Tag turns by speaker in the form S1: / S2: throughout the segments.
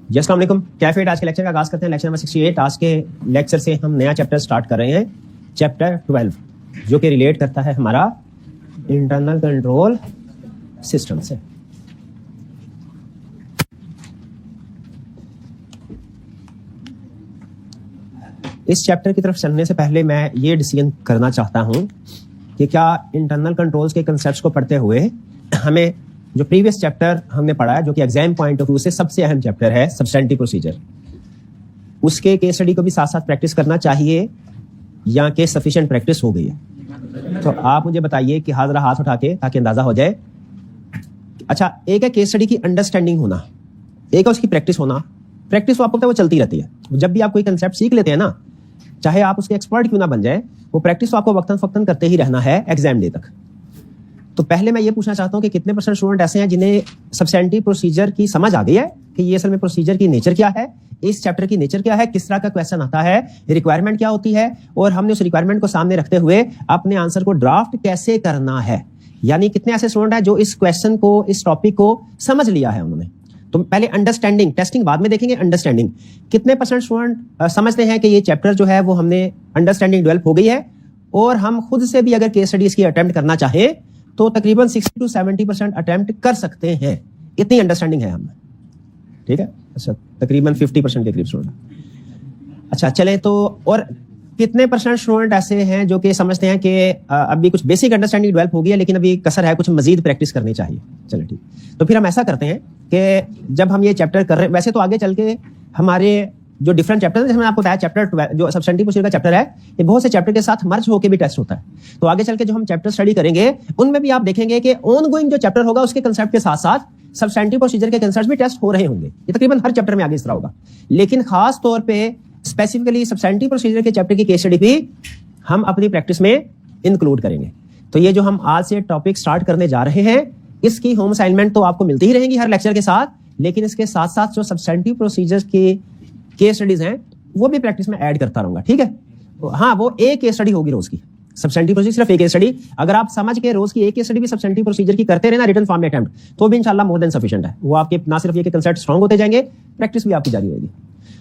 S1: जी अस्सलाम वालेकुम। कैफेट आज के लेक्चर का आगाज करते हैं। Lecture number 68। आज के लेक्चर से हम नया चैप्टर स्टार्ट कर रहे हैं, चैप्टर 12, जो कि रिलेट करता है हमारा इंटरनल कंट्रोल सिस्टम से। इस चैप्टर की तरफ चलने से पहले मैं ये डिसीजन करना चाहता हूं कि क्या इंटरनल कंट्रोल्स के कंसेप्ट्स को पढ़ते हुए हमें जो प्रीवियस चैप्टर हमने पढ़ा है, जो कि एग्जाम पॉइंट ऑफ व्यू से सबसे अहम चैप्टर है, सब्सटेंटिव प्रोसीजर, उसके केस स्टडी को भी साथ साथ प्रैक्टिस करना चाहिए या कि सफिशिएंट प्रैक्टिस हो गई है? तो आप मुझे बताइए कि हाथ उठा के, ताकि अंदाजा हो जाए। अच्छा, एक है केस स्टडी की अंडरस्टैंडिंग होना, एक है उसकी प्रैक्टिस होना। प्रैक्टिस तो आपको पता है वो चलती रहती है। जब भी आप कोई कंसेप्ट सीख लेते हैं ना, चाहे आप उसके एक्सपर्ट क्यों ना बन जाए, वो प्रैक्टिस तो आपको वक्तन फक्तन करते ही रहना है एग्जाम डे तक। तो पहले मैं ये पूछना चाहता हूं कि कितने परसेंट स्टूडेंट ऐसे हैं जिन्हें सब्सटेंटिव प्रोसीजर की समझ आ गई है कि ये असल में प्रोसीजर की नेचर क्या है, इस चैप्टर की नेचर क्या है, किस तरह का क्वेश्चन आता है, रिक्वायरमेंट क्या होती है, और हमने उस रिक्वायरमेंट को सामने रखते हुए अपने आंसर को ड्राफ्ट कैसे करना है। यानी कितने ऐसे स्टूडेंट हैं जो इस क्वेश्चन को, इस टॉपिक को समझ लिया है उन्होंने। तो पहले अंडरस्टैंडिंग, टेस्टिंग बाद में देखेंगे। अंडरस्टैंडिंग कितने परसेंट स्टूडेंट समझते हैं कि ये चैप्टर जो है वो हमने अंडरस्टैंडिंग डेवलप हो गई है, और हम खुद से भी अगर केस स्टडीज की अटेम्प्ट करना चाहें तो तकरीबन 60 to 70% अटेम्प्ट कर सकते हैं। इतनी अंडरस्टैंडिंग है हमें, ठीक है। अच्छा, तकरीबन 50% के करीब स्टूडेंट। अच्छा चलें, तो और कितने परसेंट स्टूडेंट ऐसे हैं जो कि समझते हैं कि अभी कुछ बेसिक अंडरस्टैंडिंग डेवलप हो गई है, लेकिन अभी कसर है, कुछ मजीद प्रैक्टिस करनी चाहिए। चलो ठीक, तो फिर हम ऐसा करते हैं कि जब हम ये चैप्टर कर रहे हैं, वैसे तो आगे चल के हमारे जो डिफरेंट चैप्टर है, जैसे मैंने आपको बताया चैप्टर जो सब्सटेंटिव प्रोसीजर का चैप्टर है, ये बहुत से चैप्टर के साथ मर्ज होकर भी टेस्ट होता है। तो आगे चल के जो हम चैप्टर स्टडी करेंगे उनमें भी आप देखेंगे कि ऑन गोइंग जो चैप्टर होगा उसके कंसेप्ट के साथ साथ सब्सटेंटिव प्रोसीजर के कंसेप्ट भी टेस्ट हो रहे होंगे। ये तकरीबन हर चैप्टर में आगे इस तरह होगा, लेकिन खास तौर पर स्पेसिफिकली सब्सटेंटिव प्रोसीजर के चैप्टर की केस स्टडी भी हम अपनी प्रैक्टिस में इंक्लूड करेंगे। तो ये जो हम आज से टॉपिक स्टार्ट करने जा रहे हैं, इसकी होम असाइनमेंट तो आपको मिलती ही रहेंगी हर लेक्चर के साथ, लेकिन इसके साथ साथ जो सब्सटेंटिव प्रोसीजर की केस स्टडीज हैं वो भी प्रैक्टिस में ऐड करता रहूंगा, ठीक है। तो हाँ, वो एक केस स्टडी होगी रोज की, सब्सटेंटिव प्रोसीजर सिर्फ एक केस स्टडी। अगर आप समझ के रोज की एक केस स्टडी भी सब्सटेंटिव प्रोसीजर की करते रहे ना रिटन फॉर्म में अटेम्प्ट, तो भी इंशाल्लाह मोर देन सफिशिएंट है। वो आपके ना सिर्फ ये कि कंसेप्ट स्ट्रांग होते जाएंगे, प्रैक्टिस भी आपकी जारी रहेगी।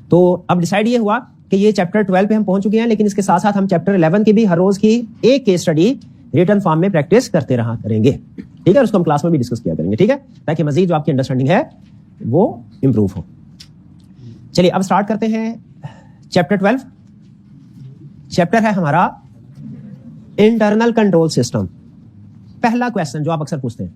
S1: तो अब डिसाइड ये हुआ कि ये चैप्टर 12 पे हम पहुंच चुके हैं, लेकिन इसके साथ साथ हम चैप्टर 11 की भी हर रोज की एक केस स्टडी रिटन फॉर्म में प्रैक्टिस करते रहा करेंगे, ठीक है। उसको हम क्लास में भी डिस्कस किया करेंगे, ठीक है, ताकि मजीद जो आपकी अंडरस्टैंडिंग है वो इंप्रूव हो। चलिए अब स्टार्ट करते हैं चैप्टर 12। चैप्टर है हमारा इंटरनल कंट्रोल सिस्टम। पहला क्वेश्चन जो आप अक्सर पूछते हैं,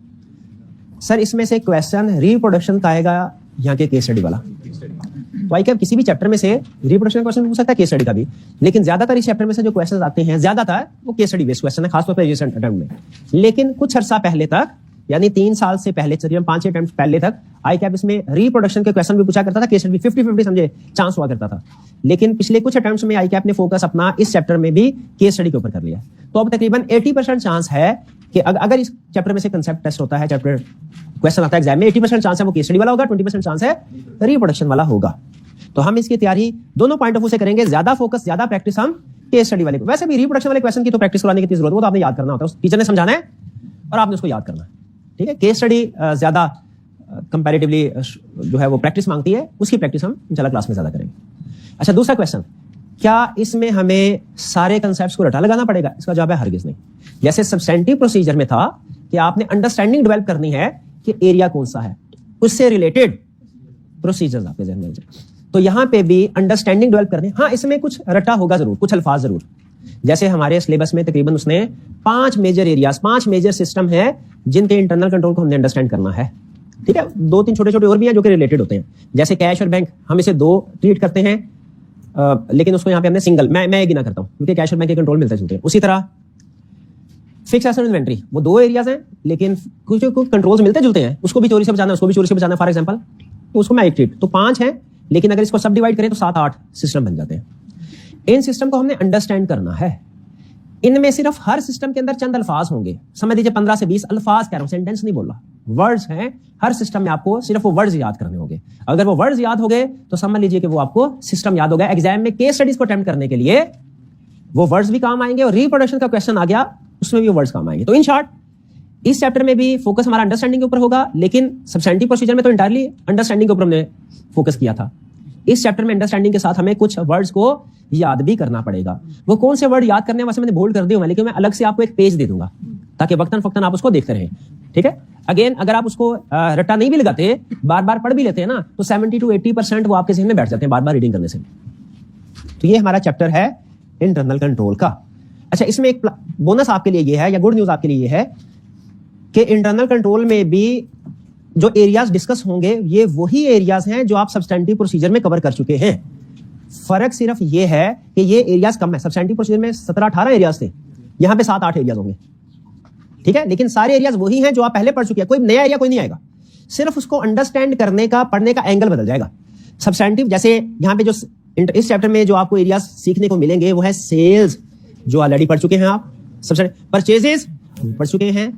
S1: सर इसमें से क्वेश्चन रिप्रोडक्शन का आएगा यहाँ के केस स्टडी वाला? तो आई क्या किसी भी चैप्टर में से रिप्रोडक्शन क्वेश्चन पूछ सकता है, केस स्टडी का भी, लेकिन ज्यादातर इस चैप्टर में से जो क्वेश्चन आते हैं ज्यादातर वो केस स्टडी बेस्ड क्वेश्चन है, खासतौर पर रिसेंट अटेम्प्ट में। लेकिन कुछ अर्सा पहले तक, यानी 3 साल से पहले, तकरीबन 5-6 अटेम्प्ट पहले तक आई कैप इसमें रिप्रोडक्शन के क्वेश्चन भी पूछा करता था, केस स्टडी 50-50 समझे चांस हुआ करता था। लेकिन पिछले कुछ अटेम्प्ट्स में आई कैप ने फोकस अपना इस चैप्टर में भी केस स्टडी के ऊपर कर लिया। तो अब तकरीबन 80% चांस है कि अगर इस चैप्टर में से कंसेप्ट टेस्ट होता है, चैप्टर क्वेश्चन आता है एग्जाम में, 80% चांस है वो केस स्टडी वाला होगा, 20% चांस है रिप्रोडक्शन वाला होगा। तो हम इसकी तैयारी दोनों पॉइंट ऑफ व्यू से करेंगे, ज्यादा फोकस, ज्यादा प्रैक्टिस हम केस स्टडी वाले। वैसे भी रिप्रोडक्शन वाले क्वेश्चन की तो प्रैक्टिस कराने की जरूरत, वो तो आपने याद करना होता है, टीचर ने समझाना है और आपने उसको याद करना है, ठीक है। केस स्टडी ज्यादा कंपैरेटिवली जो है वो प्रैक्टिस मांगती है, उसकी प्रैक्टिस हम इंशाल्लाह क्लास में ज्यादा करेंगे। अच्छा, दूसरा क्वेश्चन, क्या इसमें हमें सारे कंसेप्ट्स को रटा लगाना पड़ेगा? इसका जवाब है हरगिज नहीं। जैसे सब्सटेंटिव प्रोसीजर में था कि आपने अंडरस्टैंडिंग डेवलप करनी है कि एरिया कौन सा है, उससे रिलेटेड प्रोसीजर्स आपके जहन में, तो यहां पे भी अंडरस्टैंडिंग डेवलप करनी। हाँ, इसमें कुछ रटा होगा जरूर, कुछ अल्फाज जरूर। जैसे हमारे सिलेबस में तकरीबन उसने 5 मेजर एरियाज, 5 मेजर सिस्टम है जिनके इंटरनल कंट्रोल को हमने अंडरस्टैंड करना है, ठीक है। 2-3 छोटे-छोटे और भी हैं जो कि रिलेटेड होते हैं, जैसे कैश और बैंक, हम इसे 2 ट्रीट करते हैं, लेकिन उसको यहाँ पे हमने सिंगल, मैं गिना करता हूँ क्योंकि कैश और बैंक के कंट्रोल मिलते जुलते हैं। उसी तरह फिक्स एसेट इन्वेंटरी, वो 2 एरियाज हैं लेकिन कुछ कंट्रोल्स मिलते जुलते हैं, उसको भी चोरी से बचाना, उसको भी चोरी से बचाना, फॉर एग्जाम्पल, तो उसको मैं एक ट्रीट। तो 5 है, लेकिन अगर इसको सब डिवाइड करें तो 7-8 सिस्टम बन जाते हैं। इन सिस्टम को हमने अंडरस्टैंड करना है। इनमें सिर्फ हर सिस्टम के अंदर चंद अल्फाज होंगे, समझ लीजिए 15 से 20 अल्फाज कह रहा हूं, सेंटेंस नहीं बोल रहा, वर्ड्स हैं। हर सिस्टम में आपको सिर्फ वो वर्ड्स याद करने होंगे। अगर वो वर्ड्स याद हो गए तो समझ लीजिए कि वो आपको सिस्टम याद हो गया। एग्जाम में केस स्टडीज को अटेम्प्ट करने के लिए वो वर्ड्स भी काम आएंगे, और रिप्रोडक्शन का क्वेश्चन आ गया उसमें भी वो वर्ड्स काम आएंगे। तो इन शॉर्ट इस चैप्टर में भी फोकस हमारा अंडरस्टैंडिंग के ऊपर होगा, लेकिन सब्सटेंटिव प्रोसीजर में तो इंटायरली अंडरस्टैंडिंग के ऊपर हमने फोकस किया था। इस चैप्टर में अंडरस्टैंडिंग के साथ हमें कुछ वर्ड्स को याद भी करना पड़ेगा। वो कौन से वर्ड याद करने वैसे मैंने बोल्ड कर दिया, लेकिन मैं अलग से आपको एक पेज दे दूंगा ताकि वक्तन फक्तन आप उसको देखते रहें। ठीक है, अगेन अगर आप उसको रट्टा नहीं भी लगाते, बार बार पढ़ भी लेते हैं ना, तो 70 to 80% वो आपके जहन में बैठ जाते हैं बार बार रीडिंग करने से। तो ये हमारा चैप्टर है इंटरनल कंट्रोल का। अच्छा, इसमें एक बोनस आपके लिए ये है, या गुड न्यूज आपके लिए ये है कि इंटरनल कंट्रोल में भी जो एरियाज डिस्कस होंगे ये वही एरियाज हैं जो आप सब्सटेंटिव प्रोसीजर में कवर कर चुके हैं। फर्क सिर्फ ये है कि ये एरियाज कम है। सब्सटेंटिव प्रोसीजर में 17-18 एरियाज थे, यहां पे 7-8 एरियाज होंगे। ठीक है, लेकिन सारे एरियाज वही हैं जो आप पहले पढ़ चुके हैं। कोई नया एरिया कोई नहीं आएगा, सिर्फ उसको अंडरस्टैंड करने का, पढ़ने का एंगल बदल जाएगा। सब्सटेंटिव जैसे यहां पे जो इस चैप्टर में जो आपको एरियाज सीखने को मिलेंगे वो है सेल्स, जो ऑलरेडी पढ़ चुके हैं आप, परचेजेस पढ़ चुके हैं,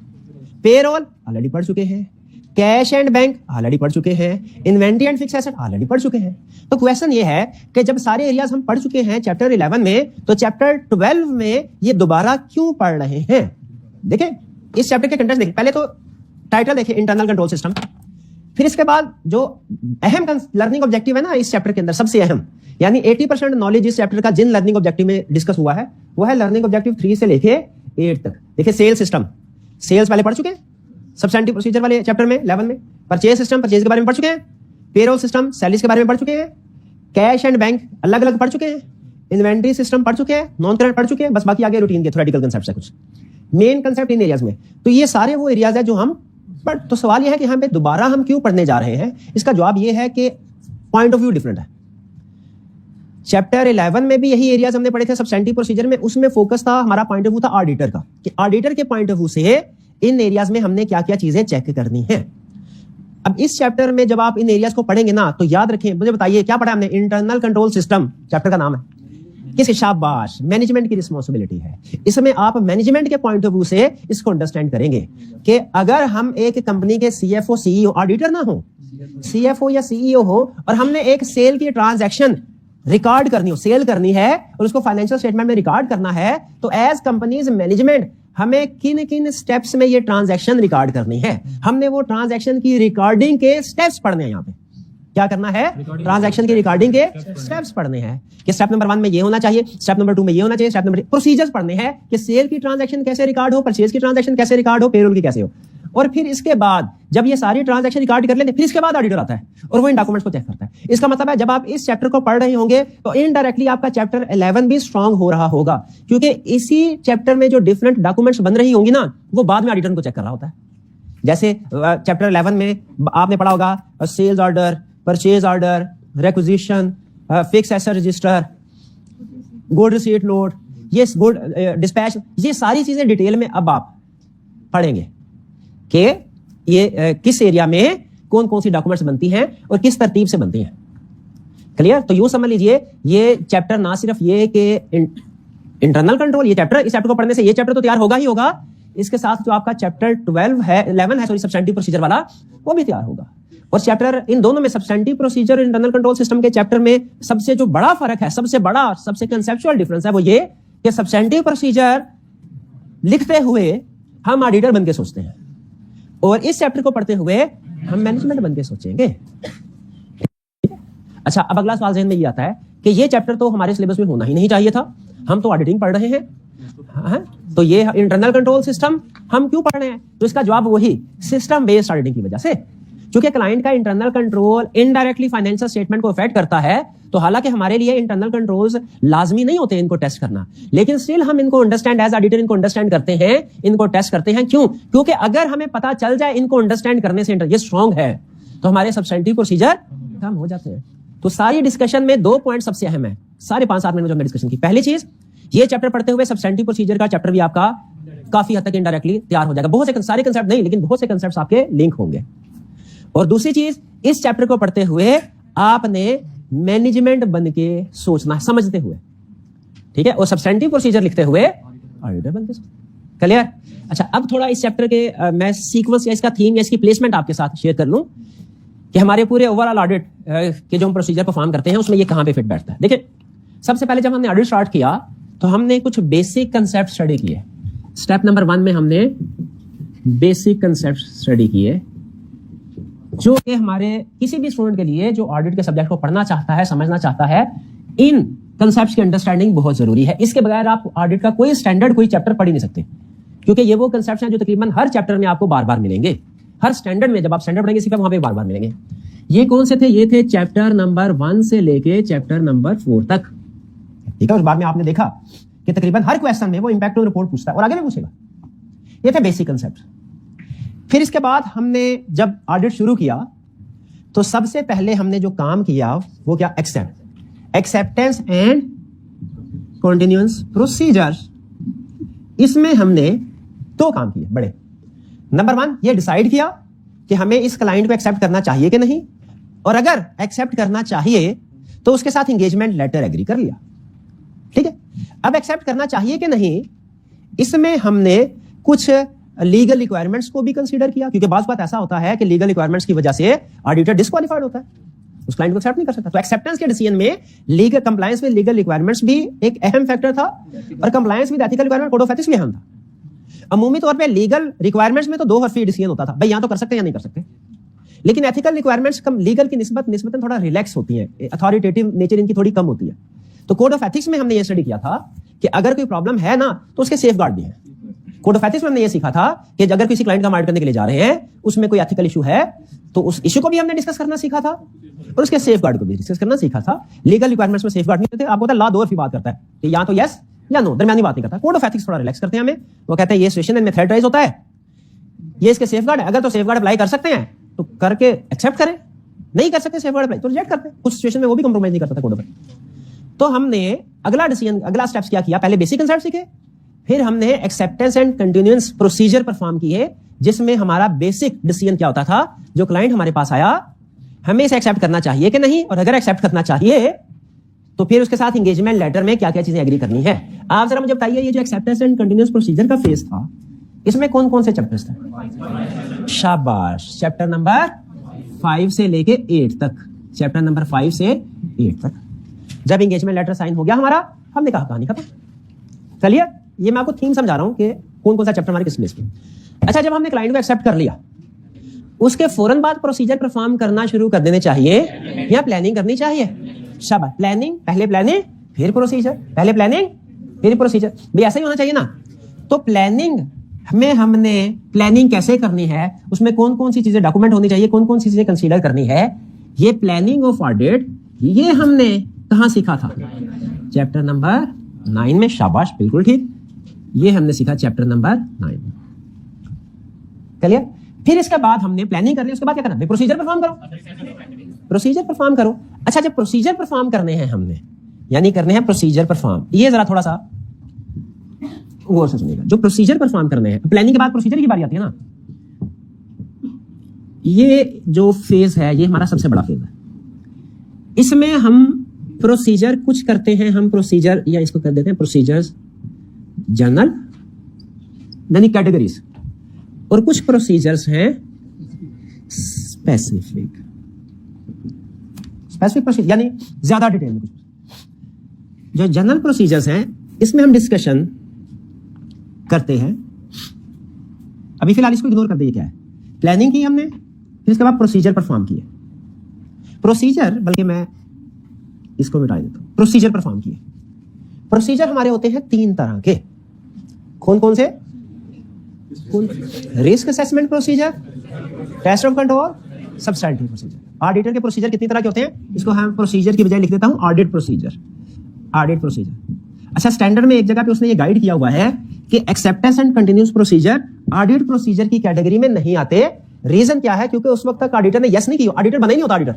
S1: पेरोल ऑलरेडी पढ़ चुके हैं, कैश एंड बैंक ऑलरेडी पढ़ चुके हैं, inventory and fix asset already पढ़ चुके हैं। तो क्वेश्चन ये है कि जब सारे एरियाज हम पढ़ चुके हैं चैप्टर 11 में, तो चैप्टर 12 में ये दोबारा क्यों पढ़ रहे हैं? देखिए इस चैप्टर के कंटेंट देखिए, पहले तो टाइटल देखिए इंटरनल कंट्रोल सिस्टम, फिर इसके बाद जो अहम लर्निंग ऑब्जेक्टिव है ना इस चैप्टर के अंदर, सबसे अहम, यानी 80% नॉलेज इस चैप्टर का जिन लर्निंग ऑब्जेक्टिव में डिस्कस हुआ है वो है लर्निंग ऑब्जेक्टिव 3 से लेके 8 तक। देखिए सेल्स सिस्टम, सेल्स पहले पढ़ चुके हैं सब्सटेंटिव प्रोसीजर वाले चैप्टर में 11 में, परचेज सिस्टम, परचेज के बारे में पढ़ चुके हैं, पेरोल सिस्टम, सैलरीज के बारे में पढ़ चुके हैं, कैश एंड बैंक अलग अलग पढ़ चुके हैं, इन्वेंटरी सिस्टम पढ़ चुके हैं, नॉन करंट पढ़ चुके हैं, बस बाकी आगे रूटीन के थ्योरेटिकल कांसेप्ट्स है कुछ मेन कांसेप्ट इन एरियाज में। तो ये सारे वो एरियाज है जो हम पढ़, तो सवाल ये है कि यहाँ पे दोबारा हम क्यों पढ़ने जा रहे हैं? इसका जवाब ये है कि पॉइंट ऑफ व्यू डिफरेंट है। चैप्टर 11 में भी यही एरियाज हमने पढ़े थे सब्सटेंटिव प्रोसीजर में, उसमें फोकस था, हमारा पॉइंट ऑफ व्यू था ऑडिटर का, कि ऑडिटर के पॉइंट ऑफ व्यू से इन एरियाज में हमने क्या क्या चीजें चेक करनी है। अब इस चैप्टर में जब आप इन एरियाज को पढ़ेंगे ना, तो याद रखें, मुझे बताइए क्या पढ़ा हमने? इंटरनल कंट्रोल सिस्टम चैप्टर का नाम है। किस शाबाश, मैनेजमेंट की रिस्पॉन्सिबिलिटी है। इसमें आप मैनेजमेंट के पॉइंट ऑफ व्यू से इसको अंडरस्टैंड करेंगे कि अगर हम एक कंपनी के सीएफओ, सीईओ, ऑडिटर ना हो, सीएफओ या सीईओ हो, और हमने एक सेल की ट्रांजैक्शन रिकॉर्ड करनी हो, सेल करनी है और उसको फाइनेंशियल स्टेटमेंट में रिकॉर्ड करना है, तो एज कंपनीज मैनेजमेंट हमें किन किन स्टेप्स में ये ट्रांजैक्शन रिकॉर्ड करनी है। हमने वो ट्रांजैक्शन की रिकॉर्डिंग के स्टेप्स पढ़ने हैं। यहाँ पे क्या करना है? ट्रांजैक्शन की रिकॉर्डिंग के स्टेप्स पढ़ने हैं कि स्टेप नंबर 1 में ये होना चाहिए, स्टेप नंबर 2 में ये होना चाहिए, स्टेप नंबर प्रोसीजर्स पढ़ने हैं कि सेल की ट्रांजैक्शन कैसे रिकॉर्ड हो, परचेज की ट्रांजैक्शन कैसे रिकॉर्ड हो, पेरोल की कैसे हो। और फिर इसके बाद जब ये सारी ट्रांजैक्शन रिकॉर्ड कर लेते, फिर इसके बाद ऑडिटर आता है और वो इन डॉक्यूमेंट्स को चेक करता है। इसका मतलब है जब आप इस चैप्टर को पढ़ रहे होंगे तो इनडायरेक्टली आपका चैप्टर 11 भी स्ट्रांग हो रहा होगा, क्योंकि इसी चैप्टर में जो डिफरेंट डॉक्यूमेंट्स बन रही होंगी ना, वो बाद में ऑडिटर को चेक कर रहा होता है। जैसे चैप्टर 11 में आपने पढ़ा होगा sales order, purchase order, requisition, fix asset register, good receipt note, ये गुड डिस्पैच, ये सारी चीजें डिटेल में अब आप पढ़ेंगे कि ये किस एरिया में कौन कौन सी डॉक्यूमेंट्स बनती हैं और किस तरतीब से बनती हैं। क्लियर? तो यूं समझ लीजिए ये चैप्टर ना सिर्फ ये कि इंटरनल कंट्रोल, ये चैप्टर, इस चैप्टर को पढ़ने से ये चैप्टर तो तैयार होगा ही होगा, इसके साथ जो आपका चैप्टर 11 है सब्सटेंटिव प्रोसीजर वाला, वो भी तैयार होगा। और चैप्टर इन दोनों में, सब्सटेंटिव प्रोसीजर और इंटरनल कंट्रोल सिस्टम के चैप्टर में सबसे जो बड़ा फर्क है, सबसे बड़ा, सबसे कंसेप्चुअल डिफरेंस है वो ये कि सब्सटेंटिव प्रोसीजर लिखते हुए हम ऑडिटर बन के सोचते हैं और इस चैप्टर को पढ़ते हुए हम मैनेजमेंट बन के सोचेंगे। अच्छा, अब अगला सवाल ज़हन में ये आता है कि ये चैप्टर तो हमारे सिलेबस में होना ही नहीं चाहिए था, हम तो ऑडिटिंग पढ़ रहे हैं, तो ये इंटरनल कंट्रोल सिस्टम हम क्यों पढ़ रहे हैं? तो इसका जवाब वही सिस्टम बेस्ड ऑडिटिंग की वजह से। क्योंकि क्लाइंट का internal control indirectly financial statement को इफेक्ट करता है, तो हालांकि हमारे लिए इंटरनल कंट्रोल्स लाजमी नहीं होते इनको टेस्ट करना, लेकिन स्टिल हम इनको अंडरस्टैंड एज ऑडिटर इनको अंडरस्टैंड करते हैं, इनको टेस्ट करते हैं। क्यों? क्योंकि अगर हमें पता चल जाए इनको अंडरस्टैंड करने से ये स्ट्रांग है, तो हमारे सब्सटेंटिव प्रोसीजर कम हो जाते हैं। तो सारी डिस्कशन में 2 पॉइंट सबसे अहम है, 5.5 मिनट में जो हमने डिस्कशन की। पहली चीज, ये चैप्टर पढ़ते हुए सब्सटेंटिव प्रोसीजर का चैप्टर भी आपका काफी हद तक इनडायरेक्टली तैयार हो जाएगा। बहुत से सारे कंसेप्ट नहीं, लेकिन बहुत से कंसेप्ट आपके लिंक होंगे। और दूसरी चीज, इस चैप्टर को पढ़ते हुए आपने मैनेजमेंट बन के सोचना, समझते हुए, ठीक है, और सब्सटेंटिव प्रोसीजर लिखते हुए ऑडिटर बन के सोचना। क्लियर? अच्छा, अब थोड़ा इस चैप्टर के मैं सीक्वेंस या इसका थीम या इसकी प्लेसमेंट आपके साथ शेयर कर लूं कि हमारे पूरे ओवरऑल ऑडिट के जो हम प्रोसीजर परफॉर्म करते हैं उसमें ये कहां पे फिट बैठता है। देखिए, सबसे पहले जब हमने ऑडिट स्टार्ट किया तो हमने कुछ बेसिक कंसेप्ट स्टडी किए। स्टेप नंबर 1 में हमने बेसिक कंसेप्ट स्टडी किए, जो कि हमारे किसी भी स्टूडेंट के लिए जो ऑडिट के सब्जेक्ट को पढ़ना चाहता है, समझना चाहता है, इन कंसेप्ट्स की अंडरस्टैंडिंग बहुत जरूरी है। इसके बगैर आप ऑडिट का कोई स्टैंडर्ड कोई चैप्टर पढ़ ही नहीं सकते, क्योंकि ये वो कंसेप्ट्स हैं जो तकरीबन हर चैप्टर में आपको बार बार मिलेंगे। हर स्टैंडर्ड में जब आप स्टैंडर्ड पढ़ेंगे सिर्फ वहां पे बार बार मिलेंगे। ये कौन से थे? ये थे चैप्टर नंबर 1 से लेके चैप्टर नंबर 4 तक। ठीक है, उस बाद में आपने देखा कि तकरीबन हर क्वेश्चन में वो इंपैक्ट ऑन रिपोर्ट पूछता है और आगे भी पूछेगा। ये थे बेसिक कंसेप्ट। फिर इसके बाद हमने जब ऑडिट शुरू किया तो सबसे पहले हमने जो काम किया वो क्या? Acceptance and continuance procedure. इसमें हमने 2 काम किए बड़े। नंबर 1, ये डिसाइड किया कि हमें इस क्लाइंट को एक्सेप्ट करना चाहिए कि नहीं, और अगर एक्सेप्ट करना चाहिए तो उसके साथ एंगेजमेंट लेटर एग्री कर लिया। ठीक है, अब एक्सेप्ट करना चाहिए कि नहीं, इसमें हमने कुछ लीगल रिक्वायरमेंट्स को भी कंसीडर किया, क्योंकि बात ऐसा होता है कि लीगल रिक्वायरमेंट्स की वजह से ऑडिटर डिस्क्वालिफाइड होता है, उस क्लाइंट को एक्सेप्ट नहीं कर सकता। तो एक्सेप्टेंस के डिसीजन में legal compliance with legal requirements भी एक अहम फैक्टर था, और compliance with ethical requirement code of ethics भी अहम था। अमूमी तौर पे लीगल रिक्वायरमेंट्स में तो 2 हरफी डिसीजन होता था, भाई यहां तो कर सकते हैं या नहीं कर सकते, लेकिन एथिकल रिक्वायरमेंट्स कम लीगल की निस्बतन थोड़ा रिलैक्स होती है, अथॉरिटेटिव नेचर इनकी थोड़ी कम होती है। तो कोड ऑफ एथिक्स में हमने ये स्टडी किया था कि अगर कोई प्रॉब्लम है ना तो उसके सेफगार्ड भी है। कोड ऑफ एथिक्स में हमने ये सीखा था कि अगर किसी क्लाइंट का ऑडिट करने के लिए जा रहे हैं, उसमें कोई एथिकल इशू है तो उस इशू को भी हमने डिस्कस करना सीखा था और उसके सेफगार्ड को भी डिस्कस करना सीखा था। लीगल रिक्वायरमेंट्स में सेफगार्ड नहीं होते, आपको पता है लॉ 2 हरफी बात करता है कि या तो यस या नो, दरमियानी बात नहीं करता। कोड ऑफ एथिक्स थोड़ा रिलैक्स करते हैं हमें, वो कहते हैं ये सिचुएशन में थ्रेट राइज होता है, ये इसके सेफगार्ड है, अगर तो सेफगार्ड अप्लाई कर सकते हैं तो करके एक्सेप्ट करें, नहीं कर सकते सेफगार्ड अप्लाई तो रिजेक्ट करते हैं। कुछ सिचुएशन में वो भी कंप्रोमाइज नहीं करता था कोड ऑफ। तो हमने अगला डिसीजन, अगला स्टेप्स क्या किया? पहले बेसिक कंसेप्ट सीखे, फिर हमने acceptance and continuance procedure perform किए, जिसमें हमारा बेसिक डिसीजन क्या होता था? जो क्लाइंट हमारे पास आया, हमें इसे एक्सेप्ट करना चाहिए कि नहीं, और अगर एक्सेप्ट करना चाहिए तो फिर उसके साथ एंगेजमेंट लेटर में क्या क्या चीजें एग्री करनी है। आप जरा मुझे बताइए, ये जो एक्सेप्टेंस एंड कंटिन्यूएंस प्रोसीजर का फेज था, इसमें कौन कौन से चैप्टर्स थे? शाबाश, चैप्टर नंबर 5 से लेके 8 तक। चैप्टर नंबर 5 से 8 तक। जब एंगेजमेंट लेटर साइन हो गया हमारा, हमने कहा कहानी खत्म। चलिए, ये मैं आपको थीम समझा रहा हूं कि कौन कौन सा चैप्टर हमारे किस प्लेस पे। अच्छा, जब हमने क्लाइंट को एक्सेप्ट कर लिया, उसके फौरन बाद प्रोसीजर परफॉर्म करना शुरू कर देने चाहिए या प्लानिंग करनी चाहिए? शाबाश, प्लानिंग, पहले प्लानिंग फिर प्रोसीजर, पहले प्लानिंग फिर प्रोसीजर, भी ऐसा ही होना चाहिए ना। तो प्लानिंग में हमने प्लानिंग कैसे करनी है, उसमें कौन कौन सी चीजें डॉक्यूमेंट होनी चाहिए, कौन कौन सी चीजें कंसीडर करनी है, ये प्लानिंग ऑफ ऑडिट, ये हमने कहां सीखा था? चैप्टर नंबर 9 में। शाबाश, बिल्कुल ठीक, ये हमने सीखा चैप्टर नंबर 9 में। चलिए, फिर इसके बाद हमने प्लानिंग कर ली, उसके बाद क्या करना? प्रोसीजर परफॉर्म करो, प्रोसीजर परफॉर्म करो। अच्छा, जब प्रोसीजर परफॉर्म करने हैं हमने, यानी करने हैं प्रोसीजर परफॉर्म, ये जरा थोड़ा सा गौर से सुनिएगा। जो प्रोसीजर परफॉर्म करने हैं, प्लानिंग के बाद प्रोसीजर की बारी आती है ना, ये जो फेज है ये हमारा सबसे बड़ा फेज है। इसमें हम प्रोसीजर कुछ करते हैं, हम प्रोसीजर या इसको कर देते हैं प्रोसीजर्स जनरल, यानी कैटेगरीज, और कुछ प्रोसीजर्स हैं स्पेसिफिक प्रोसीजर, यानी ज्यादा डिटेल में कुछ। जो जनरल प्रोसीजर्स हैं इसमें हम डिस्कशन करते हैं। अभी फिलहाल इसको इग्नोर कर दीजिए, क्या है? प्लानिंग की हमने, फिर इसके बाद प्रोसीजर परफॉर्म किए। प्रोसीजर, बल्कि मैं इसको मिटा देता हूं, प्रोसीजर परफॉर्म किए। प्रोसीजर हमारे होते हैं 3 तरह के। कौन कौन से? Risk assessment procedure, test of control, substantive procedure. Auditor के प्रोसीजर कितनी तरह के होते हैं? इसको हम प्रोसीजर की बजाय लिख देता हूं ऑडिट प्रोसीजर, ऑडिट प्रोसीजर। अच्छा, स्टैंडर्ड में एक जगह पे उसने ये गाइड किया हुआ है कि acceptance and continuous procedure audit procedure की कैटेगरी में नहीं आते। रीजन क्या है? क्योंकि उस वक्त तक ऑडिटर ने यस नहीं किया, ऑडिटर बना ही नहीं होता ऑडिटर।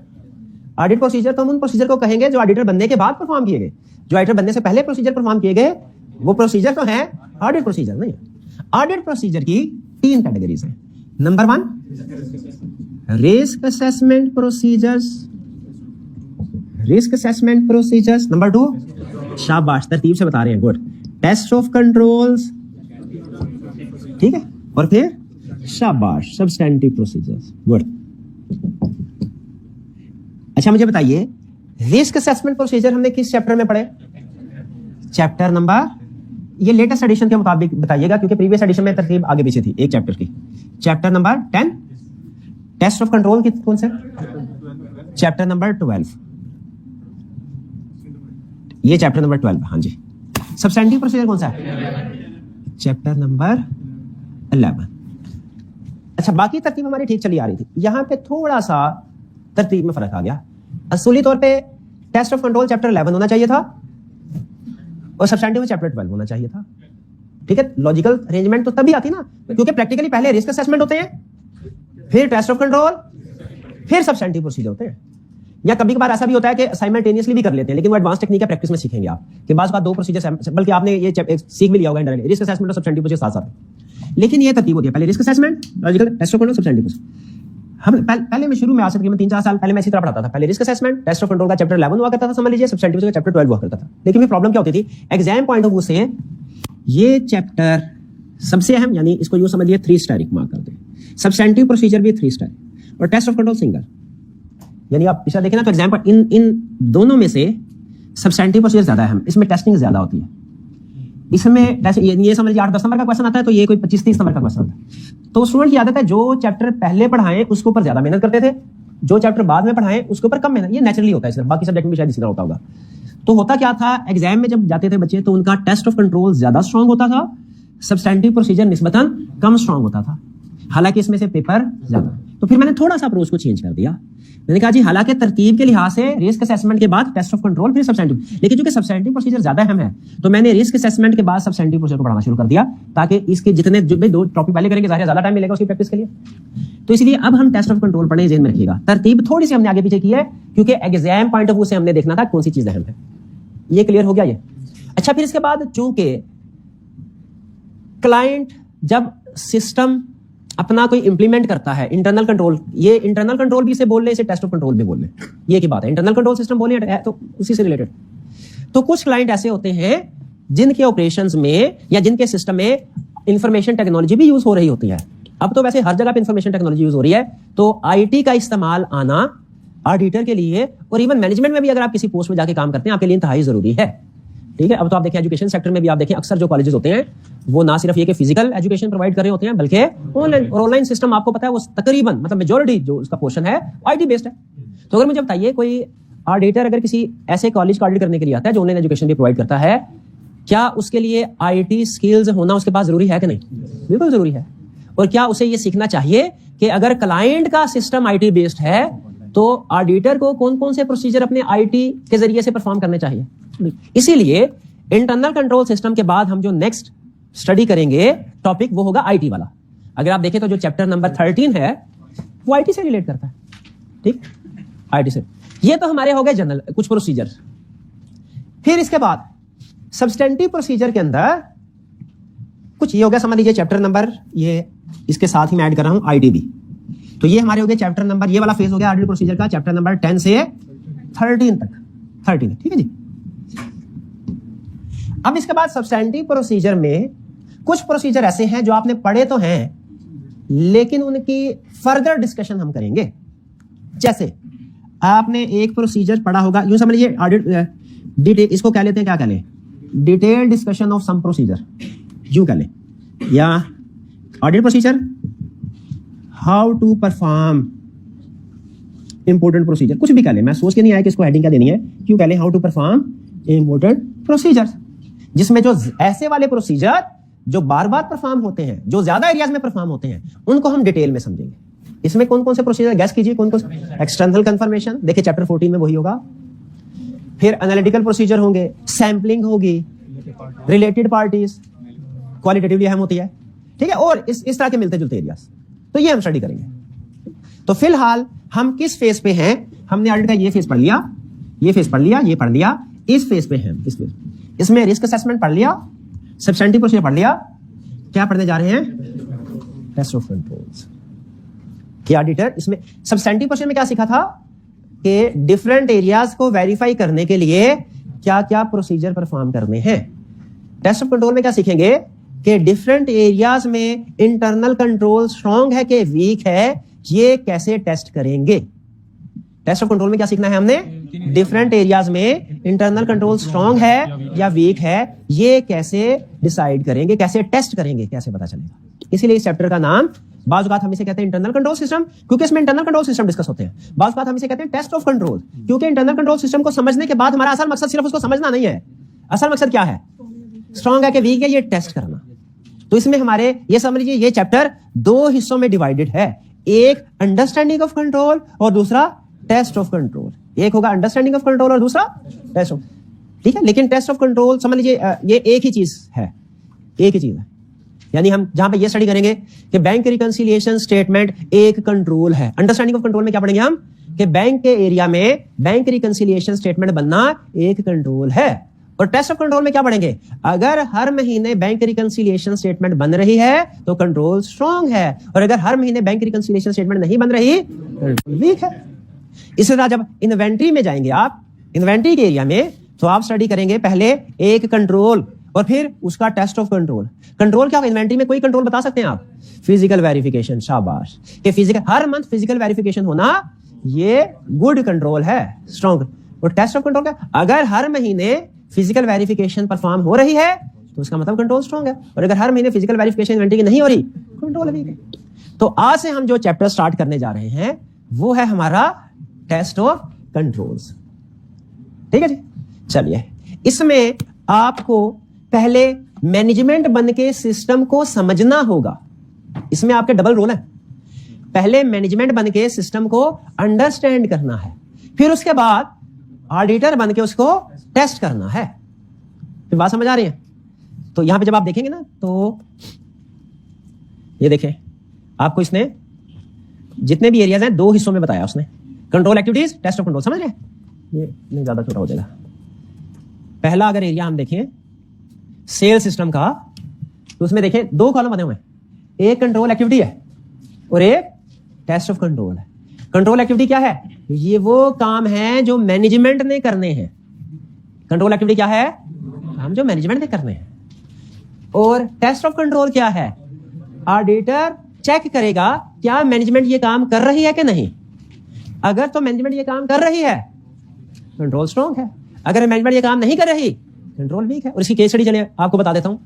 S1: ऑडिट प्रोसीजर तो हम उन प्रोसीजर को कहेंगे जो ऑडिटर बनने के बाद परफॉर्म किए गए। जो ऑडिटर बनने से पहले प्रोसीजर परफॉर्म किए गए वो प्रोसीजर तो है, ऑडिट प्रोसीजर नहीं। ऑडिट प्रोसीजर की 3 कैटेगरीज हैं। Number 1, risk assessment procedures, risk assessment procedures. Number 2, शाबाश, तरतीब से बता रहे हैं, गुड, टेस्ट ऑफ कंट्रोल्स, ठीक है, और फिर शाबाश सब्सटेंटिव प्रोसीजर्स, गुड। अच्छा, मुझे बताइए, रिस्क असेसमेंट प्रोसीजर हमने किस चैप्टर में पढ़े? चैप्टर नंबर ये लेटेस्ट एडिशन के मुताबिक बताइएगा, क्योंकि प्रीवियस एडिशन में तरतीब आगे पीछे थी एक चैप्टर की। Chapter number 10 test of control की कौन सा? चैप्टर नंबर 12, ये चैप्टर नंबर 12। हाँ जी। सब्सटेंटिव प्रोसीजर कौन सा है? Chapter number 11। अच्छा, बाकी तरतीब हमारी ठीक चली आ रही थी, यहां पे थोड़ा सा तरतीब में फर्क आ गया। असूली तौर पे टेस्ट ऑफ कंट्रोल चैप्टर 11 होना चाहिए था और सब्सटेंटिव में चैप्टर 12 होना चाहिए था। ठीक है, लॉजिकल अरेंजमेंट तो तभी आती ना, क्योंकि प्रैक्टिकली पहले रिस्क असेसमेंट होते हैं, फिर टेस्ट ऑफ कंट्रोल, फिर सब्सटेंटिव प्रोसीजर होते हैं। या कभी कभार ऐसा भी होता है कि साइमल्टेनियसली भी कर लेते हैं, लेकिन वो एडवांस टेक्निक है, प्रैक्टिस में सीखेंगे आप कि बाद दो प्रोसीजर, बल्कि आपने ये सीख भी लिया होगा इंडायरेक्टली, रिस्क असेसमेंट और सब्सटेंटिव प्रोसीजर साथ साथ। लेकिन ये तरतीब होती है, पहले risk assessment, logical, test of control, substantive procedure. हम पहले मैं शुरू में आज से तकरीबन 3-4 साल पहले मैं इसी तरह पढ़ाता था, पहले risk assessment, test of control का चैप्टर 11 हुआ करता था, समझ लीजिए, सब्सटेंटिव का चैप्टर 12 हुआ करता था। लेकिन फिर प्रॉब्लम क्या होती थी, एग्जाम पॉइंट ऑफ व्यू से ये चैप्टर सबसे अहम, यानी इसको यूं समझिए 3 स्टारिक मार्क कर दें, सब्सटेंटिव प्रोसीजर भी 3 स्टार और टेस्ट ऑफ कंट्रोल सिंगल। यानी आप पिछला देखें ना तो एग्जाम्पल इन दोनों में से सब्सटेंटिव प्रोसीजर ज्यादा अहम, इसमें टेस्टिंग ज्यादा होती है। इसमें ये समझ लीजिए 8-10 नंबर का क्वेश्चन आता है, तो ये कोई 25-30 नंबर का क्वेश्चन आता है। तो स्टूडेंट की आदत है जो चैप्टर पहले पढ़ाएं उसके ऊपर ज्यादा मेहनत करते थे, जो चैप्टर बाद में पढ़ाएं उसके ऊपर कम मेहनत। ये नेचुरली होता है सर, बाकी सब्जेक्ट में भी शायद इसी तरह होता होगा। तो होता क्या था, एग्जाम में जब जाते थे बच्चे तो उनका टेस्ट ऑफ कंट्रोल ज्यादा स्ट्रांग होता था, सब्सटेंटिव प्रोसीजर निस्बतन कम स्ट्रांग होता था, हालांकि इसमें से पेपर ज्यादा। तो फिर मैंने थोड़ा सा अप्रोच को चेंज कर दिया, मैंने कहा जी हालांकि तरतीब के लिहाज से रिस्क असेसमेंट के बाद टेस्ट ऑफ कंट्रोल फिर सब्सटेंटिव, लेकिन चूंकि सब्सटेंटिव प्रोसीजर ज्यादा अहम है तो मैंने रिस्क असेसमेंट के बाद सब्सटेंटिव प्रोसीजर को पढ़ाना शुरू कर दिया, ताकि इसके जितने जो 2 टॉपिक पहले करेंगे ज्यादा टाइम मिलेगा उसकी प्रैक्टिस के लिए। तो इसलिए अब हम टेस्ट ऑफ कंट्रोल पढ़ने, जेहन में रखिएगा। तरतीब थोड़ी सी हमने आगे पीछे की है, क्योंकि एग्जाम पॉइंट ऑफ व्यू से हमने देखना था कौन सी चीज अहम है। ये क्लियर हो गया ये? अच्छा, फिर इसके बाद चूंकि क्लाइंट जब सिस्टम अपना कोई इंप्लीमेंट करता है, इंटरनल कंट्रोल, ये इंटरनल कंट्रोल भी इसे बोल ले, इसे टेस्ट ऑफ कंट्रोल भी बोल ले, ये की बात है, इंटरनल कंट्रोल सिस्टम बोले तो उसी से रिलेटेड। तो कुछ क्लाइंट ऐसे होते हैं जिनके ऑपरेशंस में या जिनके सिस्टम में इंफॉर्मेशन टेक्नोलॉजी भी यूज हो रही होती है। अब तो वैसे हर जगह पे इंफॉर्मेशन टेक्नोलॉजी यूज हो रही है, तो आईटी का इस्तेमाल आना ऑडिटर के लिए और इवन मैनेजमेंट में भी अगर आप किसी पोस्ट में जाके काम करते हैं आपके लिए इंतहाई जरूरी है। ठीक है, अब तो आप देखें एजुकेशन सेक्टर में भी आप देखें अक्सर जो कॉलेजेस होते हैं वो ना सिर्फ ये कि फिजिकल एजुकेशन प्रोवाइड कर रहे होते हैं, बल्कि ऑनलाइन, और ऑनलाइन सिस्टम आपको पता है वो तकरीबन मतलब मेजॉरिटी जो उसका पोर्शन है आईटी बेस्ड है। तो अगर मुझे बताइए कोई ऑडिटर अगर किसी ऐसे कॉलेज का ऑडिट करने के लिए आता है जो ऑनलाइन एजुकेशन भी प्रोवाइड करता है, क्या उसके लिए आईटी स्किल्स होना उसके पास जरूरी है कि नहीं? बिल्कुल जरूरी है। और क्या उसे ये सीखना चाहिए कि अगर क्लाइंट का सिस्टम आईटी बेस्ड है तो ऑडिटर को कौन कौन से प्रोसीजर अपने आईटी के जरिए से परफॉर्म करने चाहिए? इसीलिए इंटरनल कंट्रोल सिस्टम के बाद हम जो नेक्स्ट स्टडी करेंगे टॉपिक वो होगा आईटी वाला। अगर आप देखें तो जो चैप्टर नंबर 13 है वो आईटी से रिलेट करता है। ठीक, आईटी से। ये तो हमारे हो गए जनरल कुछ प्रोसीजर। फिर इसके बाद सब्सटेंटिव प्रोसीजर के अंदर कुछ ये हो गया, समझ लीजिए चैप्टर नंबर, ये इसके साथ ही मैं ऐड कर रहा हूं आईटी भी। तो ये हमारे हो गए चैप्टर नंबर, ये वाला फेज हो गया आईटी प्रोसीजर का, चैप्टर नंबर 10 से 13 तक। 13, ठीक है जी। अब इसके बाद सब्सटेंटिव प्रोसीजर में कुछ प्रोसीजर ऐसे हैं जो आपने पढ़े तो हैं लेकिन उनकी फर्दर डिस्कशन हम करेंगे। जैसे आपने एक प्रोसीजर पढ़ा होगा, यूं समझ लीजिए ऑडिट डिटेल, इसको कह लेते हैं, क्या कह लें, detail discussion of some procedure, यूं कह लें, या audit procedure, how to perform important procedure, कुछ भी कह लें। मैं सोच के नहीं आया कि इसको हेडिंग क्या देनी है, क्यों कह लें how to perform important procedure, जिसमें जो ऐसे वाले प्रोसीजर जो बार बार परफॉर्म होते हैं, जो ज्यादा एरियाज में परफॉर्म होते हैं, उनको हम डिटेल में समझेंगे। इसमें कौन कौन से प्रोसीजर गैस कीजिए, कौन कौन से? एक्सटर्नल कंफर्मेशन, देखिए चैप्टर 14 में वही होगा। फिर एनालिटिकल प्रोसीजर होंगे, सैंपलिंग होगी, रिलेटेड पार्टीज, क्वालिटेटिवली अहम होती है, ठीक है, और इस तरह के मिलते जुलते एरियाज। तो ये हम स्टडी करेंगे। तो फिलहाल हम किस फेज पे हैं? हमने ऑडिट का ये फेज पढ़ लिया, ये फेज पढ़ लिया, ये पढ़ लिया, इस फेज पे हैं, इस फेज। इसमें रिस्क असेसमेंट पढ़ लिया, सब्सटेंटिव प्रोसीजर पढ़ लिया, क्या पढ़ने जा रहे हैं? टेस्ट ऑफ कंट्रोल्स के ऑडिटर। इसमें सब्सटेंटिव प्रोसीजर में क्या सीखा था कि डिफरेंट एरियाज को वेरीफाई करने के लिए क्या क्या प्रोसीजर परफॉर्म करने हैं। टेस्ट ऑफ कंट्रोल में क्या सीखेंगे कि डिफरेंट एरियाज में इंटरनल कंट्रोल स्ट्रांग है कि वीक है, ये कैसे टेस्ट करेंगे। टेस्ट ऑफ कंट्रोल में क्या सीखना है हमने? डिफरेंट एरियाज में इंटरनल कंट्रोल स्ट्रांग है या वीक है, ये कैसे डिसाइड करेंगे, कैसे टेस्ट करेंगे, कैसे पता चलेगा। इसीलिए इस चैप्टर का नाम बाज़ औक़ात हम इसे कहते हैं इंटरनल कंट्रोल सिस्टम, क्योंकि इसमें इंटरनल कंट्रोल सिस्टम डिस्कस होते हैं। बाज़ औक़ात हम इसे कहते हैं टेस्ट ऑफ कंट्रोल, क्योंकि इंटरनल कंट्रोल सिस्टम को समझने के बाद हमारा असल मकसद सिर्फ उसको समझना नहीं है। असल मकसद क्या है? स्ट्रांग है कि वीक है, ये टेस्ट करना। तो इसमें हमारे ये समझ लीजिए ये चैप्टर दो हिस्सों में डिवाइडेड है, एक अंडरस्टैंडिंग ऑफ कंट्रोल और दूसरा टेस्ट ऑफ कंट्रोल। एक होगा अंडरस्टैंडिंग ऑफ कंट्रोल और दूसरा टेस्ट ऑफ, ठीक है। लेकिन टेस्ट ऑफ कंट्रोल समझ लीजिए ये एक ही चीज है, एक ही चीज है। यानी हम जहां पे ये स्टडी करेंगे कि बैंक रिकंसिलिएशन स्टेटमेंट एक कंट्रोल है। अंडरस्टैंडिंग ऑफ कंट्रोल में क्या पढ़ेंगे हम कि बैंक के एरिया में बैंक रिकंसिलिएशन स्टेटमेंट बनना एक कंट्रोल है। और टेस्ट ऑफ कंट्रोल में क्या पढ़ेंगे, अगर हर महीने बैंक रिकंसिलिएशन स्टेटमेंट बन रही है तो कंट्रोल स्ट्रांग है, और अगर हर महीने बैंक रिकंसिलिएशन स्टेटमेंट नहीं बन रही कंट्रोल वीक है। इसी तरह जब इन्वेंट्री में जाएंगे आप, इन्वेंट्री के एरिया में, तो आप स्टडी करेंगे पहले एक कंट्रोल और फिर उसका टेस्ट ऑफ कंट्रोल। कंट्रोल क्या होगा इन्वेंट्री में? कोई कंट्रोल बता सकते हैं आप? फिजिकल वेरिफिकेशन, शाबाश। कि फिजिकल हर मंथ फिजिकल वेरिफिकेशन होना ये गुड कंट्रोल है, स्ट्रांग। और टेस्ट ऑफ कंट्रोल क्या? अगर हर महीने फिजिकल वेरिफिकेशन परफॉर्म हो रही है तो उसका मतलब कंट्रोल स्ट्रांग है, और अगर हर महीने फिजिकल वेरिफिकेशन इन्वेंट्री की नहीं हो रही, कंट्रोल वीक है। तो आज से हम जो चैप्टर स्टार्ट करने जा रहे हैं वो है हमारा टेस्ट ऑफ कंट्रोल्स, ठीक है जी। चलिए, इसमें आपको पहले मैनेजमेंट बन के सिस्टम को समझना होगा। इसमें आपके डबल रोल है, पहले मैनेजमेंट बन के सिस्टम को अंडरस्टैंड करना है, फिर उसके बाद ऑडिटर बन के उसको टेस्ट करना है। फिर बात समझ आ रही है? तो यहां पे जब आप देखेंगे ना, तो ये देखें, आपको इसने जितने भी एरियाज हैं दो हिस्सों में बताया उसने, control activities, test of control. समझ रहे हैं? ये नहीं ज्यादा छोटा हो जाएगा। पहला अगर एरिया हम देखें सेल सिस्टम का, तो उसमें देखें दो कॉलम बने हुए हैं, एक कंट्रोल एक्टिविटी है और एक टेस्ट ऑफ कंट्रोल है। कंट्रोल एक्टिविटी क्या है? ये वो काम है जो मैनेजमेंट ने करने हैं। कंट्रोल एक्टिविटी क्या है? काम जो मैनेजमेंट ने करने हैं। और टेस्ट ऑफ कंट्रोल क्या है? ऑडिटर चेक करेगा क्या मैनेजमेंट ये काम कर रही है कि नहीं। अगर तो मैनेजमेंट ये काम कर रही है, कंट्रोल स्ट्रांग है। अगर मैनेजमेंट ये काम नहीं कर रही, कंट्रोल वीक है। और इसकी केस स्टडी चलिए आपको बता देता हूं।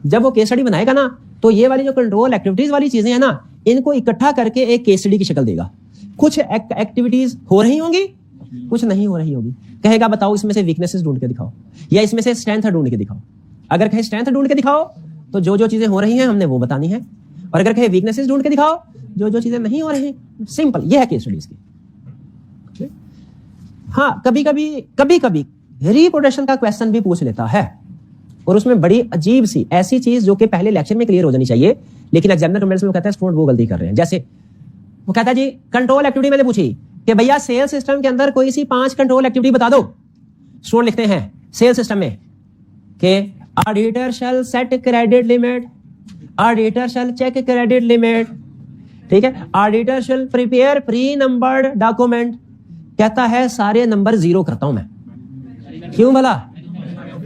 S1: जब वो केस स्टडी बनाएगा ना, तो ये वाली जो कंट्रोल एक्टिविटीज वाली चीजें हैं ना, इनको इकट्ठा करके एक केस स्टडी की शक्ल देगा। कुछ एक्टिविटीज हो रही होंगी, कुछ नहीं हो रही होगी। कहेगा बताओ इसमें से वीकनेसेस ढूंढ के दिखाओ, या इसमें से स्ट्रेंथ ढूंढ के दिखाओ। अगर कहे स्ट्रेंथ ढूंढ के दिखाओ तो जो जो चीजें हो रही हैं हमने वो बतानी है, और अगर कहे वीकनेसेस ढूंढ के दिखाओ, जो जो चीजें नहीं हो रही हैं। सिंपल, ये है केस स्टडीज की। हाँ, कभी कभी रिपोर्टेशन का क्वेश्चन भी पूछ लेता है, और उसमें बड़ी अजीब सी ऐसी चीज जो कि पहले लेक्चर में क्लियर हो जानी चाहिए, लेकिन एग्जामिनर कमेंट्स में वो कहता है स्टूडेंट वो गलती कर रहे हैं। जैसे वो कहता है जी कंट्रोल एक्टिविटी मैंने पूछी कि भैया सेल सिस्टम के अंदर कोई सी 5 कंट्रोल एक्टिविटी बता दो। स्टूडेंट लिखते हैं सेल सिस्टम में कि auditor shall set credit limit, auditor shall check credit limit, ठीक है, auditor shall prepare pre numbered document. कहता है सारे नंबर 0 करता हूं मैं। क्यों भला?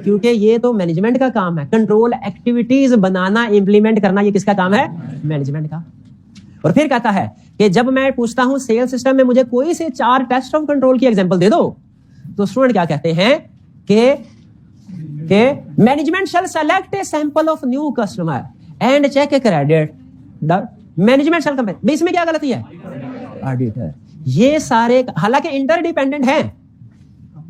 S1: क्योंकि ये तो मैनेजमेंट का काम है। कंट्रोल एक्टिविटीज बनाना, इंप्लीमेंट करना, ये किसका काम है? मैनेजमेंट का। और फिर कहता है कि जब मैं पूछता हूं सेल सिस्टम में मुझे कोई से 4 टेस्ट ऑफ कंट्रोल की एग्जांपल दे दो, तो स्टूडेंट क्या कहते हैं कि management shall select a sample of new customer and check credit. Management shall compare, इसमें क्या गलती है? ऑडिटर। ये सारे हालांकि इंटरडिपेंडेंट हैं,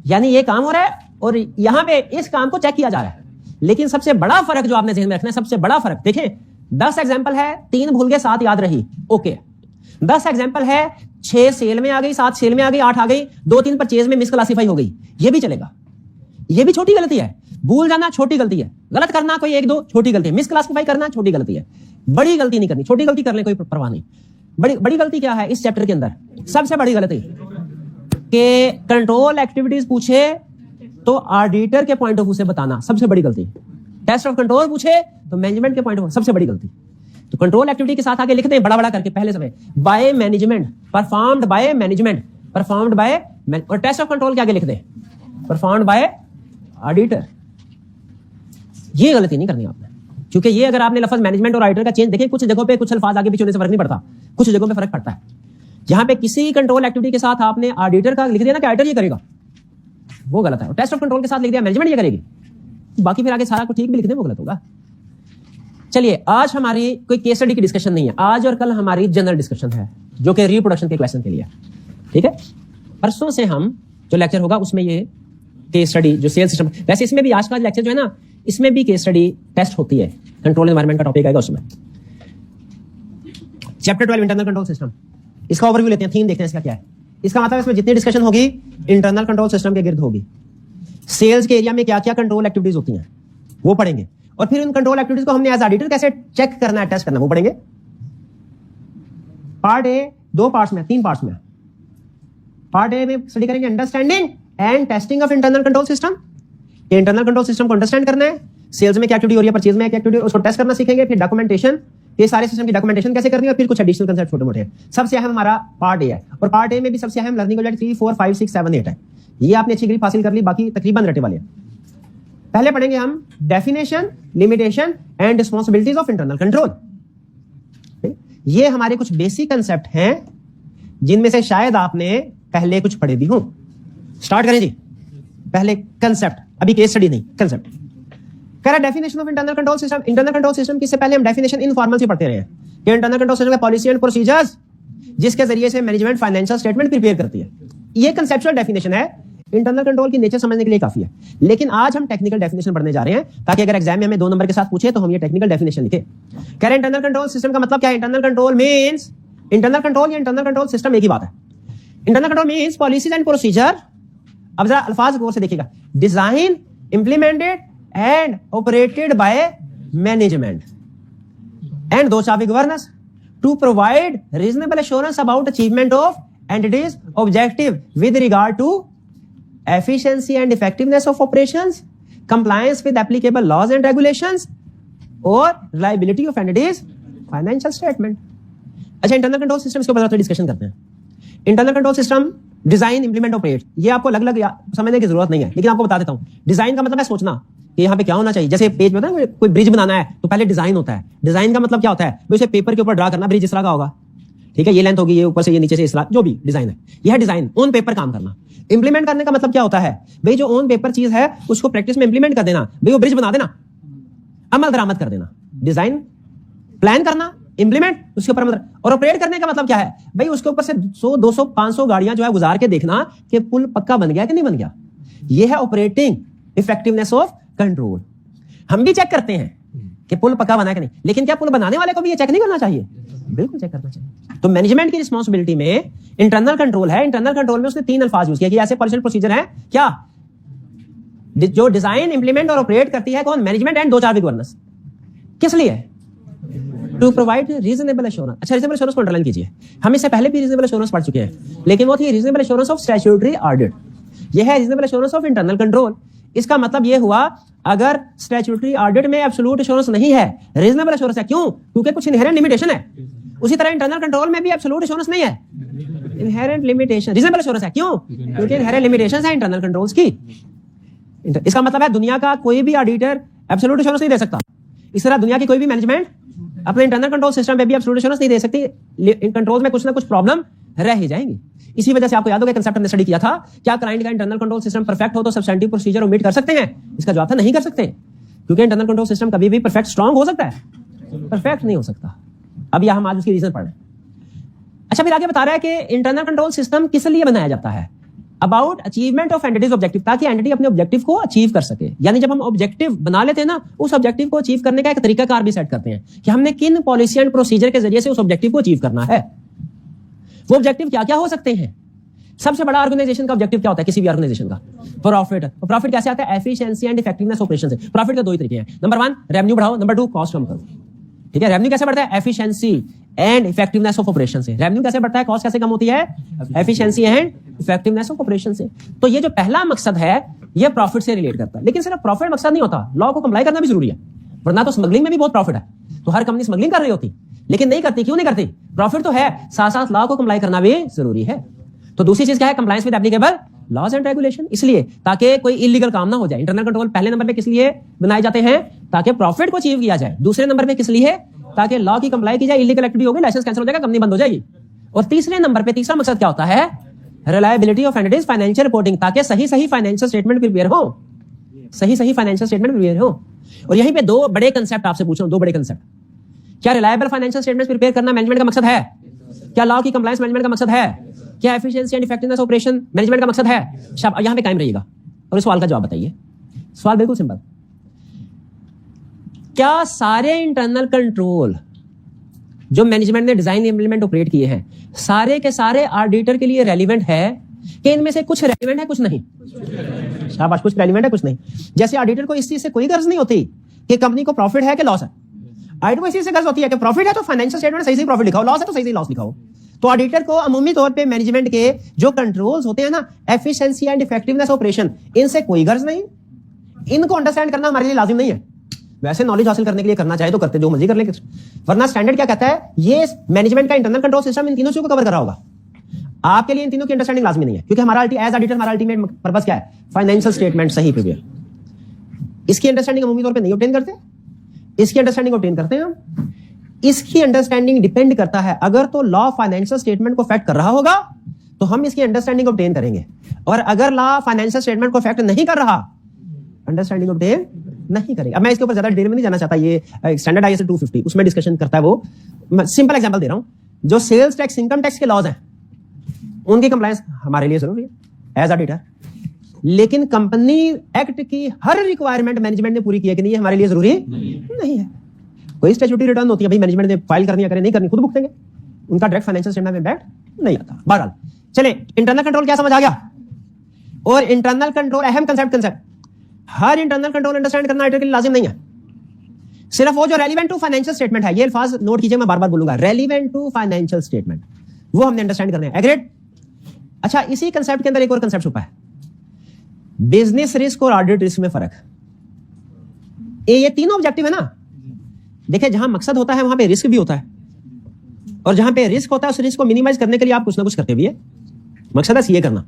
S1: यानी ये काम हो रहा है और यहां पे इस काम को चेक किया जा रहा है। लेकिन सबसे बड़ा फर्क जो आपने ध्यान में रखना है, सबसे बड़ा फर्क देखें, 10 एग्जांपल है, 3 भूल गए 7 याद रही, ओके। 10 एग्जांपल है, 6 सेल में आ गई, 7 सेल में आ गई, 8 आ गई, 2-3 परचेज में मिसक्लासिफाई हो गई, ये भी चलेगा। ये भी छोटी गलती है। भूल जाना छोटी गलती है, गलत करना कोई 1-2 छोटी गलती है, मिसक्लासिफाई करना छोटी गलती है, बड़ी गलती नहीं करनी। छोटी गलती कर ले कोई परवाह नहीं। बड़ी गलती क्या है इस चैप्टर के अंदर? सबसे बड़ी गलती कि कंट्रोल एक्टिविटीज पूछे तो ऑडिटर के पॉइंट ऑफ व्यू से बताना, सबसे बड़ी गलती। टेस्ट ऑफ कंट्रोल पूछे तो मैनेजमेंट के पॉइंट ऑफ व्यू, सबसे बड़ी गलती। तो कंट्रोल एक्टिविटी के साथ आगे लिखते हैं बड़ा करके पहले समय, by management, performed by management, performed by, और टेस्ट ऑफ कंट्रोल के आगे लिख दें परफॉर्म्ड बाय ऑडिटर। ये गलती नहीं करनी आपने, क्योंकि ये अगर आपने लफ्ज मैनेजमेंट और ऑडिटर का चेंज देखें, कुछ जगहों पे कुछ अल्फाज आगे पीछे होने से फर्क नहीं पड़ता, कुछ जगहों पे फर्क पड़ता है। जहां पे किसी कंट्रोल एक्टिविटी के साथ आपने ऑडिटर का लिख दिया ना कि ऑडिटर ये करेगा, वो गलत है। और टेस्ट ऑफ कंट्रोल के साथ लिख दिया मैनेजमेंट ये करेगी, बाकी फिर आगे सारा कुछ ठीक भी लिख दें वो गलत होगा। चलिए आज हमारी कोई केस स्टडी की डिस्कशन नहीं है, आज और कल हमारी जनरल डिस्कशन है जो कि रिप्रोडक्शन के क्वेश्चन के लिए, ठीक है। परसों से हम जो लेक्चर होगा उसमें ये केस स्टडी जो सेल्स सिस्टम, वैसे इसमें भी आज का लेक्चर जो है ना इसमें भी केस स्टडी टेस्ट होती है, कंट्रोल एनवायरनमेंट का टॉपिक आएगा उसमें। चैप्टर 12 इंटरनल कंट्रोल सिस्टम, इसका ओवरव्यू लेते हैं, थीम देखते हैं इसका क्या है। इसका मतलब इसमें जितनी डिस्कशन होगी इंटरनल कंट्रोल सिस्टम के गिर्द होगी। सेल्स के एरिया में क्या क्या कंट्रोल एक्टिविटीज होती हैं वो पढ़ेंगे, और फिर उन कंट्रोल एक्टिविटीज को हमने एज ऑडिटर कैसे चेक करना है, टेस्ट करना है वो पढ़ेंगे। पार्ट ए 2 पार्ट्स में, 3 पार्ट्स में। पार्ट ए में स्टडी करेंगे understanding and testing of internal control system. Internal control system को अंडरस्टैंड करना है, सेल्स में क्या एक्टिविटी हो रही है, परचेज में क्या एक्टिविटी हो रही है, उसको टेस्ट करना सीखेंगे। फिर डॉक्यूमेंटेशन, ये सारे सिस्टम की डॉक्यूमेंटेशन कैसे करनी है, और फिर कुछ एडिशनल कंसेप्ट छोटे मोटे हैं। सबसे अहम हमारा पार्ट ए है, और पार्ट ए में भी सबसे अहम लर्निंग ऑब्जेक्ट 3, 4, 5, 6, 7, 8 है। ये आपने अच्छी ग्रिप हासिल कर ली, बाकी तकरीबन रटे वाले हैं। पहले पढ़ेंगे हम definition, limitation and responsibilities of internal control. ये हमारे कुछ बेसिक कंसेप्ट हैं जिनमें से शायद आपने पहले कुछ पढ़े भी हों। स्टार्ट करें जी, पहले कंसेप्ट, अभी केस स्टडी नहीं, कंसेप्ट। कह रहा definition of internal control system. Internal control system किससे पहले हम डेफिनेशन इनफॉर्मल से पढ़ते रहे हैं कि इंटरनल कंट्रोल सिस्टम का पॉलिसी एंड प्रोसीजर्स जिसके जरिए से मैनेजमेंट फाइनेंशियल स्टेटमेंट प्रिपेयर करती है। ये कंसेप्चुअल डेफिनेशन है, इंटरनल कंट्रोल की नेचर समझने के लिए काफी है। लेकिन आज हम टेक्निकल डेफिनेशन पढ़ने जा रहे हैं ताकि अगर एग्जाम में हमें 2 नंबर के साथ पूछे तो हम ये टेक्निकल डेफिनेशन लिखे। कह रहे इंटरनल कंट्रोल सिस्टम का मतलब क्या है। Internal control means, internal control या इंटरनल कंट्रोल सिस्टम एक ही बात है। Internal control means policies and procedure. अब जरा अल्फाज गौर से देखिएगा, design, implemented and operated by management and those of governance to provide reasonable assurance about achievement of entity's objective with regard to efficiency and effectiveness of operations, compliance with applicable laws and regulations, or reliability of entities financial statement। अच्छा, internal control system इसके ऊपर discussion करते हैं। Internal control system design, implement, operate, ये आपको अलग अलग समझने की जरूरत नहीं है, लेकिन आपको बता देता हूं। डिजाइन का मतलब है सोचना कि यहाँ पे क्या होना चाहिए। जैसे पेज में ना कोई ब्रिज बनाना है तो पहले डिजाइन होता है। डिजाइन का मतलब क्या होता है, उसे पेपर के ऊपर ड्रा करना, ब्रिज इस तरह का होगा, ठीक है, ये लेंथ होगी, ये ऊपर से ये नीचे से इस तरह, जो भी डिजाइन है, यह डिजाइन ऑन पेपर काम करना। इंप्लीमेंट करने का मतलब क्या होता है भाई, जो ऑन पेपर चीज है उसको प्रैक्टिस में इंप्लीमेंट कर देना, भाई वो ब्रिज बना देना, अमल दरामद कर देना। डिजाइन, प्लान करना, इंप्लीमेंट, उसके ऊपर अमल। और ऑपरेट करने का मतलब क्या है भाई, उसके ऊपर से 100, 200, 500 गाड़ियां जो है गुजार के देखना कि पुल पक्का बन गया कि नहीं बन गया। यह है ऑपरेटिंग इफेक्टिवनेस ऑफ कंट्रोल। हम भी चेक करते हैं कि पुल पक्का बना है कि नहीं, लेकिन क्या पुल बनाने वाले को भी ये चेक नहीं करना चाहिए? बिल्कुल चेक करना चाहिए। तो मैनेजमेंट की रिस्पांसिबिलिटी में इंटरनल कंट्रोल है। इंटरनल कंट्रोल में उसने 3 अल्फाज यूज किया कि ऐसे पॉलिसी प्रोसीजर है क्या, जो डिजाइन, इंप्लीमेंट और ऑपरेट करती है कौन, मैनेजमेंट एंड 2-4 गवर्नेंस। किस लिए? To provide reasonable assurance. अच्छा, रीजनेबल एश्योरेंस को अंडरलाइन कीजिए। हम इससे पहले भी रीजनेबल एश्योरेंस पढ़ चुके हैं, लेकिन वो थी reasonable assurance of statutory audit. यह है reasonable assurance of internal control. इसका मतलब यह हुआ अगर स्टैट्यूटरी ऑडिट में एब्सोल्यूट एश्योरेंस नहीं है, रीजनेबल एश्योरेंस है। क्यों? क्योंकि कुछ इनहेरेंट लिमिटेशन है। उसी तरह इंटरनल कंट्रोल में भी एब्सोल्यूट एश्योरेंस नहीं है, इनहेरेंट लिमिटेशन, रीजनेबल एश्योरेंस है। क्यों? क्योंकि इनहेरेंट लिमिटेशंस है इंटरनल कंट्रोल्स की। इसका मतलब है दुनिया का कोई भी ऑडिटर एब्सोल्यूट एश्योरेंस नहीं दे सकता। इस तरह दुनिया की कोई भी मैनेजमेंट अपने इंटरनल कंट्रोल सिस्टम पे भी एब्सोल्यूट एश्योरेंस नहीं दे सकती। इन कंट्रोल में कुछ ना कुछ प्रॉब्लम रह ही जाएंगी। इसी वजह से आपको याद होगा कंसेप्ट हमने स्टडी किया था, क्या क्लाइंट का इंटरनल कंट्रोल सिस्टम परफेक्ट हो तो सब्सटेंटिव प्रोसीजर ओमिट कर सकते हैं? इसका जवाब था नहीं कर सकते, क्योंकि इंटरनल कंट्रोल सिस्टम कभी भी परफेक्ट स्ट्रांग हो सकता है, परफेक्ट नहीं हो सकता। अब यह हम आज उसकी रीजन पढ़ रहे हैं। अच्छा, फिर आगे बता रहा है कि इंटरनल कंट्रोल सिस्टम किस लिए बनाया जाता है, about achievement of entity's objective, ताकि एंटिटी अपने ऑब्जेक्टिव को अचीव कर सके। यानी जब हम ऑब्जेक्टिव बना लेते हैं ना, उस ऑब्जेक्टिव को अचीव करने का एक तरीकाकार भी सेट करते हैं कि हमने किन पॉलिसी एंड प्रोसीजर के जरिए से उस ऑब्जेक्टिव को अचीव करना है। वो ऑब्जेक्टिव क्या क्या हो सकते हैं? सबसे बड़ा ऑर्गेनाइजेशन का ऑब्जेक्टिव क्या होता है किसी भी ऑर्गेनाइजेशन का? प्रॉफिट। प्रॉफिट कैसे आता है? एफिशिएंसी एंड इफेक्टिवनेस ऑपरेशन से। प्रॉफिट के 2 ही तरीके हैं, नंबर 1 रेवेन्यू बढ़ाओ, नंबर 2 कॉस्ट कम करो। ठीक है, रेवेन्यू कैसे बढ़ता है? Efficiency and effectiveness of operation से। रेवेन्यू कैसे बढ़ता है? कॉस्ट कैसे कम होती है? Efficiency and effectiveness of operation से। तो ये जो पहला मकसद है ये प्रॉफिट से रिलेट करता है। लेकिन सिर्फ प्रॉफिट मकसद नहीं होता, लॉ को कंप्लाई करना भी जरूरी है, वरना तो स्मगलिंग में भी बहुत प्रॉफिट है। तो हर कंपनी स्मगलिंग कर रही होती, लेकिन नहीं करती। क्यों नहीं करती? प्रॉफिट तो है, साथ साथ लॉ को कंप्लाई करना भी जरूरी है। तो दूसरी चीज क्या है? Compliance with applicable laws and regulation. इसलिए ताकि कोई इलीगल काम ना हो जाए। इंटरनल कंट्रोल पहले नंबर पे किस लिए बनाए जाते हैं? ताकि प्रॉफिट को अचीव किया जाए। दूसरे नंबर पे किस लिए? ताकि लॉ की कंप्लाई की जाए, इलीगल एक्टिविटी होगी, लाइसेंस कैंसिल हो जाएगा, कंपनी बंद हो जाएगी। और तीसरे नंबर पे तीसरा मकसद क्या होता है? Reliability of entities financial reporting, ताकि सही फाइनेंशियल स्टेटमेंट प्रिपेयर हो, सही फाइनेंशियल स्टेटमेंट प्रिपेयर हो। और यहीं पे दो बड़े कंसेप्ट आपसे पूछ रहा हूं, दो बड़े कंसेप्ट। क्या रिलायबल फाइनेंशियल स्टेटमेंट प्रिपेयर करना मैनेजमेंट का मकसद है? क्या लॉ की कंप्लायंस मैनेजमेंट का मकसद है? क्या efficiency and effectiveness operation management का मकसद है? यहां पे कायम रहिएगा और इस सवाल का जवाब बताइए। सवाल बिल्कुल सिंपल, क्या सारे इंटरनल कंट्रोल जो मैनेजमेंट ने डिजाइन इंप्लीमेंट ऑपरेट किए हैं, सारे के सारे ऑडिटर के लिए रेलिवेंट है कि इनमें से कुछ रेलिवेंट है कुछ नहीं? शाबाश, कुछ रेलिवेंट है कुछ नहीं। जैसे ऑडिटर को इस चीज से कोई गर्ज नहीं होती कि कंपनी को प्रॉफिट है कि लॉस है। ऑडिटर को इस चीज से गर्ज होती है कि प्रॉफिट है तो फाइनेंशियल स्टेटमेंट सही प्रॉफिट लिखाओ, लॉस है तो सही लॉस लिखाओ। तो ऑडिटर को अमूमी तौर पे मैनेजमेंट के जो कंट्रोल्स होते हैं ना, एफिशिएंसी एंड इफेक्टिवनेस ऑपरेशन, इनसे कोई गर्ज नहीं। इनको अंडरस्टैंड करना हमारे लिए लाजिम नहीं है। वैसे नॉलेज हासिल करने के लिए करना चाहे तो करते, जो मर्जी कर ले, वरना स्टैंडर्ड क्या कहता है, ये मैनेजमेंट का इंटरनल कंट्रोल सिस्टम इन तीनों चीजों को कवर कर रहा होगा। आपके लिए इन तीनों की अंडरस्टैंडिंग लाजमी नहीं है, क्योंकि हमारा एज ऑडिटर हमारा अल्टीमेट पर्पस क्या है? फाइनेंशियल स्टेटमेंट सही प्रिपेयर। इसकी अंडरस्टैंडिंग अमूमी तौर पे नहीं ऑब्टेन करते, इसकी अंडरस्टैंडिंग ऑब्टेन करते हैं हम। इसकी अंडरस्टैंडिंग डिपेंड करता है, अगर तो लॉ फाइनेंशियल स्टेटमेंट को अफेक्ट कर रहा होगा तो हम इसकी अंडरस्टैंडिंग ऑब्टेन करेंगे, और अगर लॉ फाइनेंशियल स्टेटमेंट को अफेक्ट नहीं कर रहा, अंडरस्टैंडिंग ऑब्टेन नहीं करेंगे। अब मैं इसके ऊपर ज्यादा डिटेल में नहीं जाना चाहता, ये स्टैंडर्ड आईएस 250 उसमें डिस्कशन करता है वो। सिंपल एग्जांपल दे रहा हूं, जो सेल्स टैक्स इनकम टैक्स के लॉज हैं उनकी कंप्लायंस हमारे लिए जरूरी है एज ऑडिटर, लेकिन कंपनी एक्ट की हर रिक्वायरमेंट मैनेजमेंट ने पूरी की है कि नहीं, हमारे लिए जरूरी नहीं है। कोई स्टैट्यूटरी रिटर्न होती है भाई, मैनेजमेंट ने फाइल करनी है करे नहीं करनी खुद भुगतेंगे, उनका डायरेक्ट फाइनेंशियल स्टेटमेंट में इम्पैक्ट नहीं आता। बहरहाल चले, इंटरनल कंट्रोल क्या समझ आ गया? और इंटरनल कंट्रोल अहम कंसेप्ट हर इंटरनल कंट्रोल अंडरस्टैंड करना ऑडिटर के लिए लाजिम नहीं है। सिर्फ वो जो रेलिवेंट टू फाइनेंशियल स्टेटमेंट है, ये अल्फाज नोट कीजिए, मैं बार बार बोलूंगा, रेलिवेंट टू फाइनेंशियल स्टेटमेंट, वो हमने अंडरस्टैंड करने हैं। एग्रीड? अच्छा, इसी कंसेप्ट के अंदर एक और कंसेप्ट छुपा है, बिजनेस रिस्क और ऑडिट रिस्क में फर्क। ये तीनों ऑब्जेक्टिव है ना। देखिए, जहां मकसद होता है वहां पे रिस्क भी होता है, और जहां पे रिस्क होता है उस रिस्क को मिनिमाइज करने के लिए आप कुछ ना कुछ करते भी है। मकसद है सीए करना,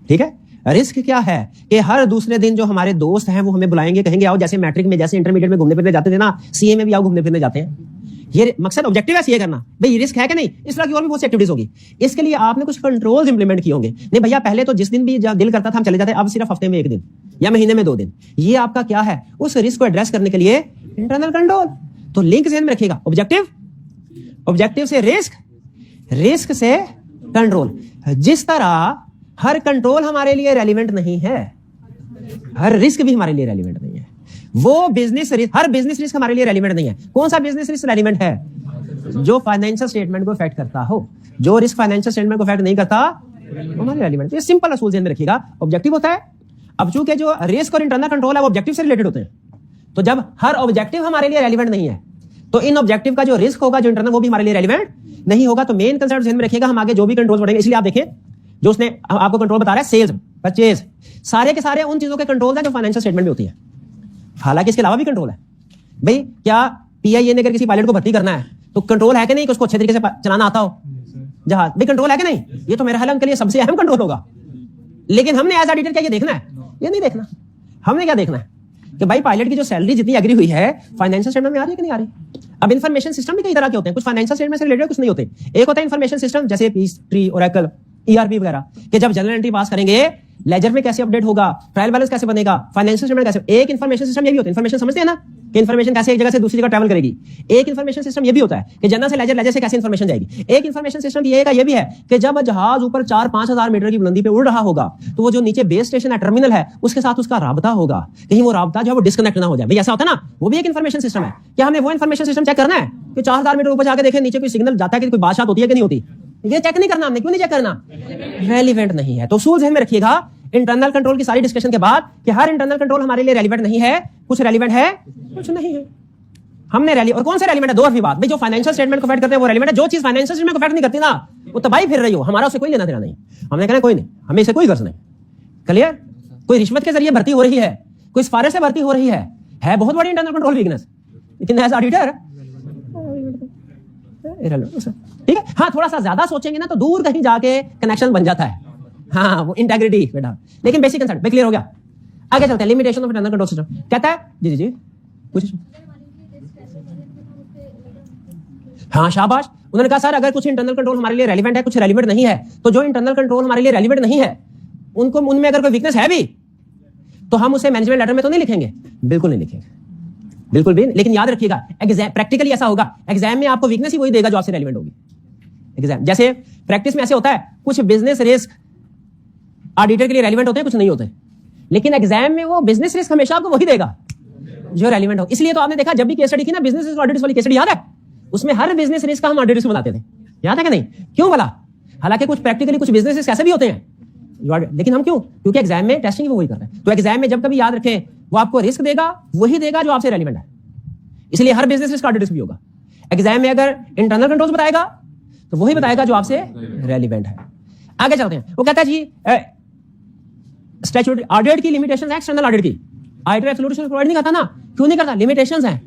S1: ठीक है। रिस्क क्या है कि हर दूसरे दिन जो हमारे दोस्त हैं वो हमें बुलाएंगे, कहेंगे आओ, जैसे मैट्रिक में जैसे इंटरमीडिएट में घूमने फिरने जाते थे ना, सीए में भी आओ घूमने फिरने जाते हैं। ये मकसद ऑब्जेक्टिव है सीए करना। भाई रिस्क है कि नहीं? इस तरह की और भी बहुत सी एक्टिविटीज होगी। इसके लिए आपने कुछ कंट्रोल्स इंप्लीमेंट किए होंगे। नहीं भैया, पहले तो जिस दिन भी दिल करता था हम चले जाते, अब सिर्फ हफ्ते में 1 दिन या महीने में 2 दिन। ये आपका क्या है? उस रिस्क को एड्रेस करने के लिए इंटरनल कंट्रोल। तो लिंक ज़हन में रखिएगा, ऑब्जेक्टिव से रिस्क, रिस्क से कंट्रोल। जिस तरह हर कंट्रोल हमारे लिए रेलिवेंट नहीं है, हर रिस्क भी हमारे लिए रेलिवेंट नहीं है। वो बिजनेस रिस्क, हर बिजनेस रिस्क हमारे लिए रेलिवेंट नहीं है। कौन सा बिजनेस रिस्क रेलिवेंट है? जो फाइनेंशियल स्टेटमेंट को अफेक्ट करता हो। जो रिस्क फाइनेंशियल स्टेटमेंट को अफेक्ट नहीं करता हमारे रेलिवेंट। ये सिंपल असूल ध्यान में रखिएगा, ऑब्जेक्टिव होता है। अब चूंकि जो रिस्क और इंटरनल कंट्रोल है वो ऑब्जेक्टिव से रिलेटेड होते हैं, तो जब हर ऑब्जेक्टिव हमारे लिए रेलिवेंट नहीं है तो इन ऑब्जेक्टिव का जो रिस्क होगा, जो इंटरनल, वो भी हमारे लिए रेलिवेंट नहीं होगा। तो मेन कंसेप्ट ध्यान में रखिएगा, हम आगे जो भी कंट्रोल पढ़ेंगे। इसलिए आप देखें, जो उसने आपको कंट्रोल बता रहा है, सेल्स, परचेज, सारे के सारे उन चीजों के कंट्रोल है जो फाइनेंशियल स्टेटमेंट में होती है। हालांकि इसके अलावा भी कंट्रोल है। भाई क्या पीआईए ने अगर किसी पायलट को भर्ती करना है तो कंट्रोल है कि नहीं कि उसको अच्छे तरीके से चलाना आता हो जहाज? भाई कंट्रोल है कि नहीं? ये तो मेरे ख्याल के लिए सबसे अहम कंट्रोल होगा। लेकिन हमने एज ऑडिटर क्या ये देखना है? ये नहीं देखना। हमने क्या देखना है कि भाई पायलट की जो सैलरी जितनी एग्री हुई है फाइनेंशियल स्टेटमेंट में आ रही है कि नहीं आ रही। अब इन्फॉर्मेशन सिस्टम भी कई तरह के होते हैं, कुछ फाइनेंशियल स्टेटमेंट से रिलेटेड, कुछ नहीं होते। एक होता है इन्फॉर्मेशन सिस्टम, जैसे पीस3, ओरेकल, ईआरपी वगैरह, कि जब जनरल एंट्री पास करेंगे, लेजर में कैसे अपडेट होगा, ट्रायल बैलेंस कैसे बनेगा, फाइनेंशियल स्टेटमेंट कैसे। एक इन्फॉर्मेशन सिस्टम ये भी होता है, इन्फॉर्मेशन समझते हैं ना कि इन्फॉर्मेशन कैसे एक जगह से दूसरी जगह ट्रैवल करेगी। एक इन्फॉर्मेशन सिस्टम ये भी होता है कि जनरल से लेजर, लेजर से कैसे इन्फॉर्मेशन जाएगी। एक इन्फॉर्मेशन सिस्टम ये भी है कि जब जहाज ऊपर 4-5 हजार मीटर की बुलंदी पे उड़ रहा होगा तो वो जो नीचे बेस स्टेशन है, टर्मिनल है, उसके साथ उसका राबता होगा, कहीं वो राबता जो है वो डिस्कनेक्ट ना हो जाए। भाई ऐसा होता है ना, वो भी एक इन्फॉर्मेशन सिस्टम है। क्या हमने वो इन्फॉर्मेशन सिस्टम चेक करना है कि 4000 मीटर ऊपर जाकर देखें नीचे कोई सिग्नल जाता है कि कोई बादशाह होती है कि नहीं होती? ये चेक नहीं करना हमने। क्यों नहीं चेक करना? रेलिवेंट नहीं है। तो उसूल ध्यान में रखिएगा इंटरनल कंट्रोल की सारी डिस्कशन के बाद कि हर इंटरनल कंट्रोल हमारे लिए रेलिवेंट नहीं है, कुछ रेलिवेंट है, कुछ नहीं है। हमने रैली, और कौन से रेलिवेंट है? दो ही बात, भाई जो फाइनेंशियल स्टेटमेंट को अफेक्ट करते हैं वो रेलिवेंट है। जो चीज फाइनेंशियल स्टेटमेंट को अफेक्ट नहीं करती ना, वो तबाही फिर रही हो, हमारा उससे कोई लेना देना नहीं। हमने कहना कोई नहीं, हमें इससे कोई गर्ज नहीं। क्लियर? कोई रिश्वत के जरिए भर्ती हो रही है, कोई सिफारिश से भर्ती हो रही है बहुत बड़ी इंटरनल कंट्रोल वीकनेस, लेकिन एज ऑडिटर ठीक है। हाँ, थोड़ा सा ज्यादा सोचेंगे ना तो दूर कहीं जाके कनेक्शन बन जाता है। हाँ, वो इंटेग्रिटी बेटा, लेकिन बेसिक कंसेप्ट क्लियर हो गया। आगे चलते हैं। Limitation of internal control system कहता है, जी कुछ हाँ शाबाश। उन्होंने कहा सर अगर कुछ इंटरनल कंट्रोल हमारे लिए रेलिवेंट है, कुछ रेलिवेंट नहीं है, तो जो इंटरनल कंट्रोल हमारे लिए रेलिवेंट नहीं है उनको, उनमें अगर कोई वीकनेस है भी तो हम उसे मैनेजमेंट लेटर में तो नहीं लिखेंगे, बिल्कुल नहीं लिखेंगे, बिल्कुल भी। लेकिन याद रखिएगा एग्जाम प्रैक्टिकली ऐसा होगा, एग्जाम में आपको वीकनेस ही वही देगा जो आपसे रेलिवेंट होगी। एग्जाम जैसे प्रैक्टिस में ऐसे होता है, कुछ बिजनेस रिस्क ऑडिटर के लिए रेलिवेंट होते हैं, कुछ नहीं होते, लेकिन एग्जाम में वो बिजनेस रिस्क हमेशा आपको वही देगा जो रेलिवेंट हो। इसलिए तो आपने देखा जब भी केस स्टडी की ना, बिजनेस रिस्क ऑडिट वाली केस स्टडी याद है, उसमें हर बिजनेस रिस्क का हम ऑडिट रिस्क बनाते थे, याद है कि नहीं? क्यों बोला? हालांकि कुछ प्रैक्टिकली कुछ बिजनेस रिस्क ऐसे भी होते हैं, लेकिन हम क्यों? क्योंकि एग्जाम में टेस्टिंग वो वही करते हैं। तो एग्जाम में जब कभी याद रखें, वो आपको रिस्क देगा, वही देगा जो आपसे रेलिवेंट है। इसलिए हर बिजनेस रिस्क ऑडिट रिस्क भी होगा। एग्जाम में अगर इंटरनल कंट्रोल्स बताएगा तो वही बताएगा जो आपसे रेलिवेंट है। आगे चलते हैं। वो कहता है जी स्टैट्यूटरी ऑडिट की लिमिटेशंस है, एक्सटर्नल ऑडिट की ऑडिटर एब्सोल्यूट एश्योरेंस प्रोवाइड नहीं करता ना, क्यों नहीं करता? लिमिटेशंस हैं।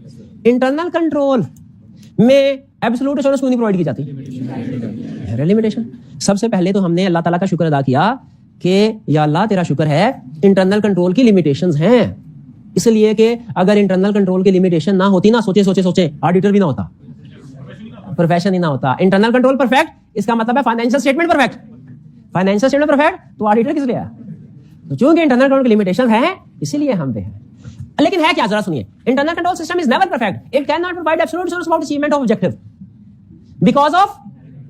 S1: इंटरनल कंट्रोल में एब्सोल्यूट एश्योरेंस क्यों नहीं प्रोवाइड की जाती? लिमिटेशन। सबसे पहले तो हमने अल्लाह ताला का शुक्र अदा किया कि या अल्लाह तेरा शुक्र है इंटरनल कंट्रोल की लिमिटेशंस हैं, इसलिए कि अगर इंटरनल कंट्रोल की लिमिटेशन ना होती ना, सोचे सोचे सोचे, ऑडिटर भी ना होता, प्रोफेशन ही ना होता। इंटरनल कंट्रोल परफेक्ट, इसका मतलब है financial statement perfect. Financial statement perfect तो ऑडिटर किस लिए है? तो चूंकि इंटरनल कंट्रोल की लिमिटेशन है इसलिए हम पे है। लेकिन है क्या, जरा सुनिए। Internal control system is never perfect, it can not provide absolute assurance about achievement of objective because of